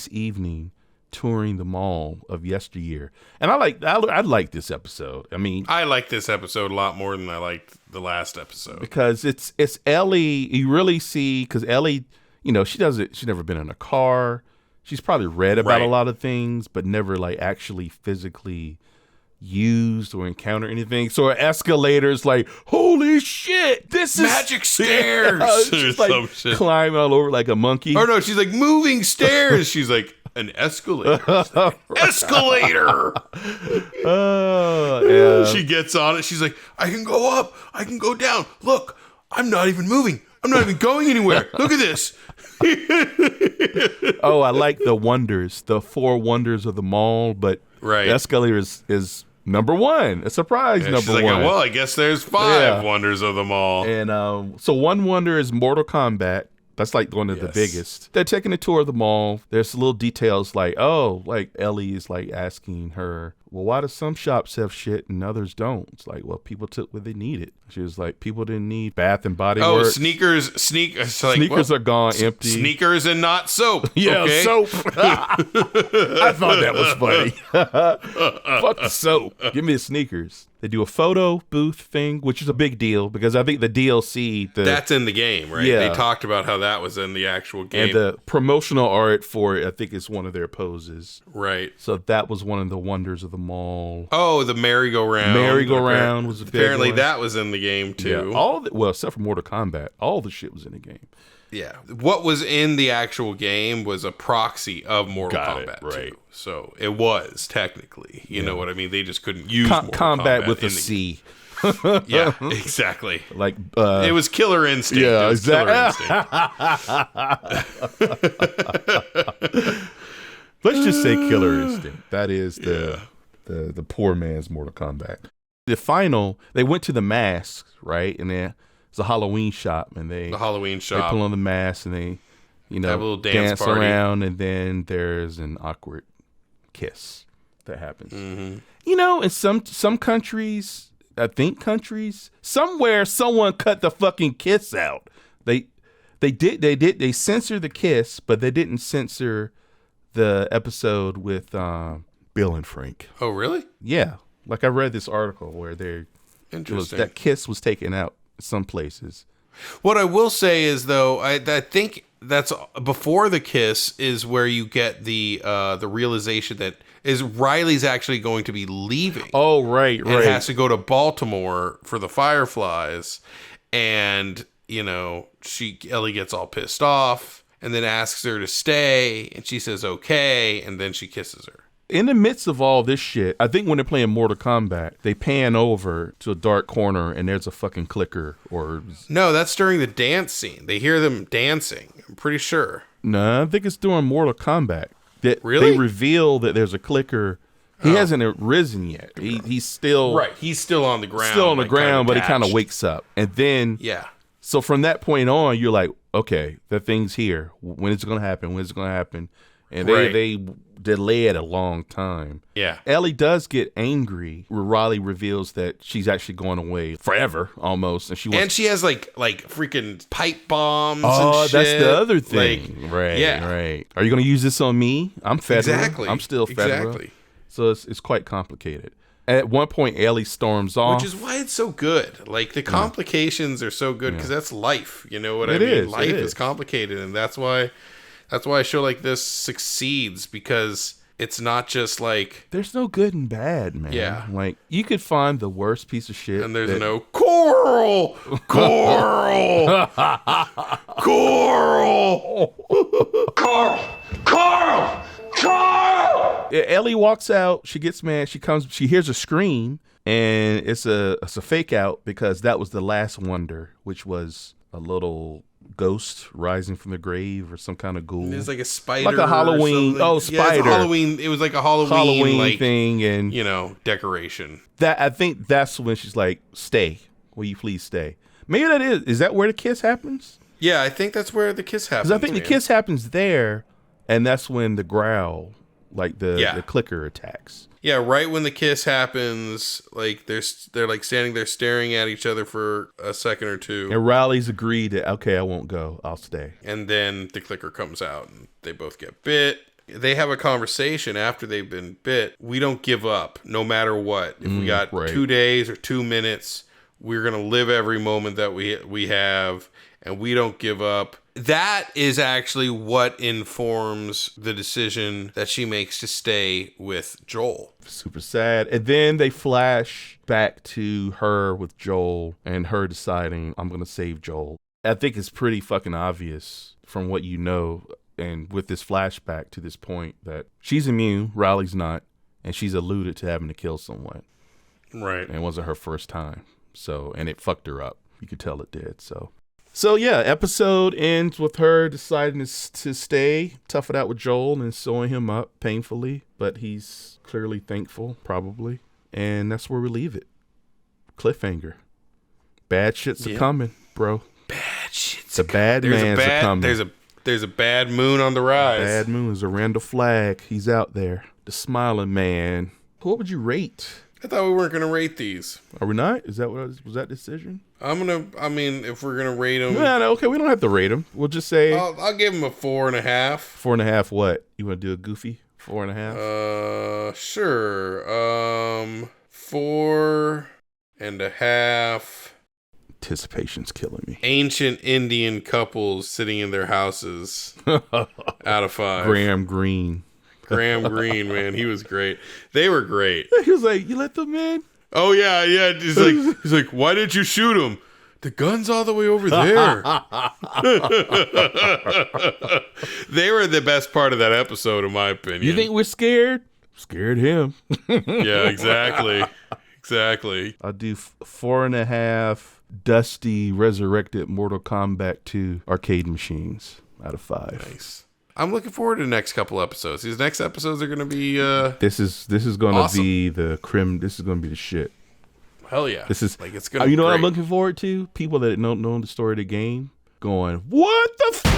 [SPEAKER 1] evening touring the mall of yesteryear. And I like this episode. I mean,
[SPEAKER 2] I like this episode a lot more than I liked the last episode
[SPEAKER 1] because it's Ellie. You really see, because Ellie, she's never been in a car. She's probably read about a lot of things, but never actually physically used or encountered anything. So her escalator's like, holy shit, this is
[SPEAKER 2] magic stairs.
[SPEAKER 1] She's climbing all over like a monkey.
[SPEAKER 2] Or no, she's like moving stairs. She's like, An escalator. Escalator!
[SPEAKER 1] Yeah.
[SPEAKER 2] She gets on it. She's like, I can go up. I can go down. Look, I'm not even moving. I'm not even going anywhere. Look at this.
[SPEAKER 1] Oh, I like the wonders, the 4 wonders of the mall, but
[SPEAKER 2] Right.
[SPEAKER 1] the escalator is number 1. A surprise
[SPEAKER 2] And
[SPEAKER 1] number
[SPEAKER 2] she's like,
[SPEAKER 1] 1.
[SPEAKER 2] well, I guess there's 5 wonders of them all.
[SPEAKER 1] And so one wonder is Mortal Kombat. That's like one of the biggest. They're taking a tour of the mall. There's little details like, like Ellie is like asking her, well, why do some shops have shit and others don't? It's like, well, people took what they needed. She was like, people didn't need Bath and Body Works.
[SPEAKER 2] Sneakers
[SPEAKER 1] Sneakers are gone empty.
[SPEAKER 2] Sneakers and not soap.
[SPEAKER 1] Yeah,
[SPEAKER 2] okay?
[SPEAKER 1] soap. I thought that was funny. Fuck the soap. Give me the sneakers. They do a photo booth thing, which is a big deal because I think the DLC...
[SPEAKER 2] That's in the game, right?
[SPEAKER 1] Yeah.
[SPEAKER 2] They talked about how that was in the actual game.
[SPEAKER 1] And the promotional art for it, I think, is one of their poses.
[SPEAKER 2] Right.
[SPEAKER 1] So that was one of the wonders of the mall.
[SPEAKER 2] Oh, the merry-go-round.
[SPEAKER 1] Merry-go-round was a big
[SPEAKER 2] Apparently
[SPEAKER 1] one.
[SPEAKER 2] that was in the game, too.
[SPEAKER 1] Yeah, well, except for Mortal Kombat. All the shit was in the game.
[SPEAKER 2] Yeah. What was in the actual game was a proxy of Mortal Kombat,
[SPEAKER 1] right.
[SPEAKER 2] too. So it was, technically. You know what I mean? They just couldn't use Mortal
[SPEAKER 1] Kombat with
[SPEAKER 2] in
[SPEAKER 1] a
[SPEAKER 2] the
[SPEAKER 1] C.
[SPEAKER 2] Yeah, exactly.
[SPEAKER 1] Like
[SPEAKER 2] it was Killer Instinct.
[SPEAKER 1] Yeah,
[SPEAKER 2] it was
[SPEAKER 1] exactly.
[SPEAKER 2] Killer Instinct.
[SPEAKER 1] Let's just say Killer Instinct. That is the poor man's Mortal Kombat. The final, they went to the masks, right? And then it's a Halloween shop, and
[SPEAKER 2] The Halloween
[SPEAKER 1] they
[SPEAKER 2] shop.
[SPEAKER 1] pull on the mask, and they,
[SPEAKER 2] Have a little dance party.
[SPEAKER 1] around, and then there's an awkward kiss that happens.
[SPEAKER 2] Mm-hmm.
[SPEAKER 1] You know, in some countries, I think countries, somewhere someone cut the fucking kiss out. They censored the kiss, but they didn't censor the episode with Bill and Frank.
[SPEAKER 2] Oh, really?
[SPEAKER 1] Yeah. Like I read this article where
[SPEAKER 2] Interesting.
[SPEAKER 1] that kiss was taken out some places.
[SPEAKER 2] What I will say is, though, I think that's before the kiss is where you get the realization that is Riley's actually going to be leaving.
[SPEAKER 1] Oh, right.
[SPEAKER 2] And has to go to Baltimore for the Fireflies, and Ellie gets all pissed off and then asks her to stay, and she says okay, and then she kisses her.
[SPEAKER 1] In the midst of all this shit, I think when they're playing Mortal Kombat, they pan over to a dark corner and there's a fucking clicker or...
[SPEAKER 2] No, that's during the dance scene. They hear them dancing, I'm pretty sure.
[SPEAKER 1] No, I think it's during Mortal Kombat.
[SPEAKER 2] Really?
[SPEAKER 1] They reveal that there's a clicker. He hasn't risen yet. He's still...
[SPEAKER 2] Right, he's still on the ground.
[SPEAKER 1] Still on the ground, but he kind of
[SPEAKER 2] attached.
[SPEAKER 1] wakes up. And then...
[SPEAKER 2] Yeah.
[SPEAKER 1] So from that point on, you're like, okay, that thing's here. When is it going to happen? When is it going to happen? And they delay it a long time.
[SPEAKER 2] Yeah.
[SPEAKER 1] Ellie does get angry where Riley reveals that she's actually going away forever almost. And
[SPEAKER 2] she has like freaking pipe bombs
[SPEAKER 1] oh,
[SPEAKER 2] and shit.
[SPEAKER 1] That's the other thing.
[SPEAKER 2] Like,
[SPEAKER 1] right.
[SPEAKER 2] yeah.
[SPEAKER 1] Right. Are you going to use this on me? I'm federal.
[SPEAKER 2] Exactly.
[SPEAKER 1] I'm still federal.
[SPEAKER 2] Exactly.
[SPEAKER 1] So it's quite complicated. At one point, Ellie storms off.
[SPEAKER 2] Which is why it's so good. Like, the complications are so good because that's life. You know what I mean?
[SPEAKER 1] Is,
[SPEAKER 2] life is complicated, and that's why a show like this succeeds, because it's not just like...
[SPEAKER 1] There's no good and bad, man.
[SPEAKER 2] Yeah.
[SPEAKER 1] Like, you could find the worst piece of shit.
[SPEAKER 2] And there's no Coral! Coral! Coral!
[SPEAKER 4] Carl!
[SPEAKER 1] Ellie walks out. She gets mad. She hears a scream, and it's a fake out because that was the last wonder, which was a little ghost rising from the grave or some kind of ghoul.
[SPEAKER 2] There's like a spider,
[SPEAKER 1] like a Halloween.
[SPEAKER 2] Or
[SPEAKER 1] spider.
[SPEAKER 2] Yeah, it's a Halloween. It was like a Halloween like,
[SPEAKER 1] thing, and
[SPEAKER 2] decoration.
[SPEAKER 1] That I think that's when she's like, "Stay, will you please stay?" Maybe that is. Is that where the kiss happens?
[SPEAKER 2] Yeah, I think that's where the kiss happens.
[SPEAKER 1] Because I think the kiss happens there, and that's when the growl, like the clicker, attacks.
[SPEAKER 2] Yeah, right when the kiss happens, like they're like standing there staring at each other for a second or two.
[SPEAKER 1] And Riley's agreed that, okay, I won't go, I'll stay.
[SPEAKER 2] And then the clicker comes out and they both get bit. They have a conversation after they've been bit. We don't give up no matter what. If we got 2 days or 2 minutes, we're going to live every moment that we have, and we don't give up. That is actually what informs the decision that she makes to stay with Joel.
[SPEAKER 1] Super sad. And then they flash back to her with Joel and her deciding, I'm going to save Joel. I think it's pretty fucking obvious from what you know. And with this flashback to this point that she's immune, Riley's not, and she's alluded to having to kill someone.
[SPEAKER 2] Right.
[SPEAKER 1] And it wasn't her first time. So, and it fucked her up. You could tell it did. So yeah, episode ends with her deciding to stay, tough it out with Joel and sewing him up painfully, but he's clearly thankful, probably. And that's where we leave it. Cliffhanger. Bad shit's a coming, bro.
[SPEAKER 2] Bad shit's
[SPEAKER 1] the bad man's a coming.
[SPEAKER 2] There's a bad moon on the rise.
[SPEAKER 1] Bad moon is a Randall Flagg. He's out there. The smiling man. What would you rate?
[SPEAKER 2] I thought we weren't gonna rate these.
[SPEAKER 1] Are we not? Is that was that decision?
[SPEAKER 2] If we're gonna rate them.
[SPEAKER 1] No, okay, we don't have to rate them. We'll just say
[SPEAKER 2] I'll give them a 4.5.
[SPEAKER 1] 4.5 what? You want to do a goofy 4.5?
[SPEAKER 2] Sure. 4.5.
[SPEAKER 1] Anticipation's killing me.
[SPEAKER 2] Ancient Indian couples sitting in their houses out of 5.
[SPEAKER 1] Graham Greene,
[SPEAKER 2] man, he was great. They were great.
[SPEAKER 1] He was like, "You let them in?"
[SPEAKER 2] Oh yeah. He's like, "Why didn't you shoot him?" The gun's all the way over there. They were the best part of that episode, in my opinion.
[SPEAKER 1] You think we're scared? Scared him.
[SPEAKER 2] Yeah, exactly.
[SPEAKER 1] I'll do 4.5 dusty resurrected Mortal Kombat 2 arcade machines out of 5.
[SPEAKER 2] Nice. I'm looking forward to the next couple episodes. These next episodes are going to be
[SPEAKER 1] this is going to
[SPEAKER 2] awesome.
[SPEAKER 1] be the crim. This is going to be the shit.
[SPEAKER 2] Hell yeah.
[SPEAKER 1] This is
[SPEAKER 2] like it's going to
[SPEAKER 1] you know
[SPEAKER 2] great.
[SPEAKER 1] what I'm looking forward to? People that don't know the story of the game going, "What the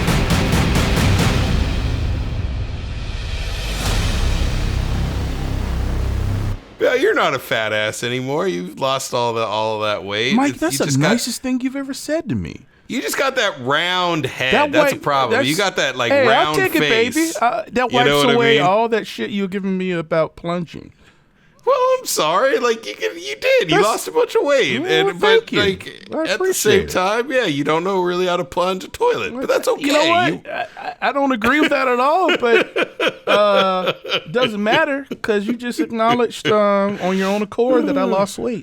[SPEAKER 2] Yeah, you're not a fat ass anymore. You've lost all of that weight.
[SPEAKER 1] Mike, that's the nicest thing you've ever said to me.
[SPEAKER 2] You just got that round head. That's a problem. You got that round
[SPEAKER 1] I'll take
[SPEAKER 2] face.
[SPEAKER 1] it, baby. That wipes away all that shit you were giving me about plunging.
[SPEAKER 2] Well, I'm sorry. Like you did. You lost a bunch of weight,
[SPEAKER 1] Well,
[SPEAKER 2] but
[SPEAKER 1] you.
[SPEAKER 2] like at the same time, yeah, you don't know really how to plunge a toilet. But that's okay.
[SPEAKER 1] You know what? I don't agree with that at all. But doesn't matter because you just acknowledged on your own accord that I lost weight.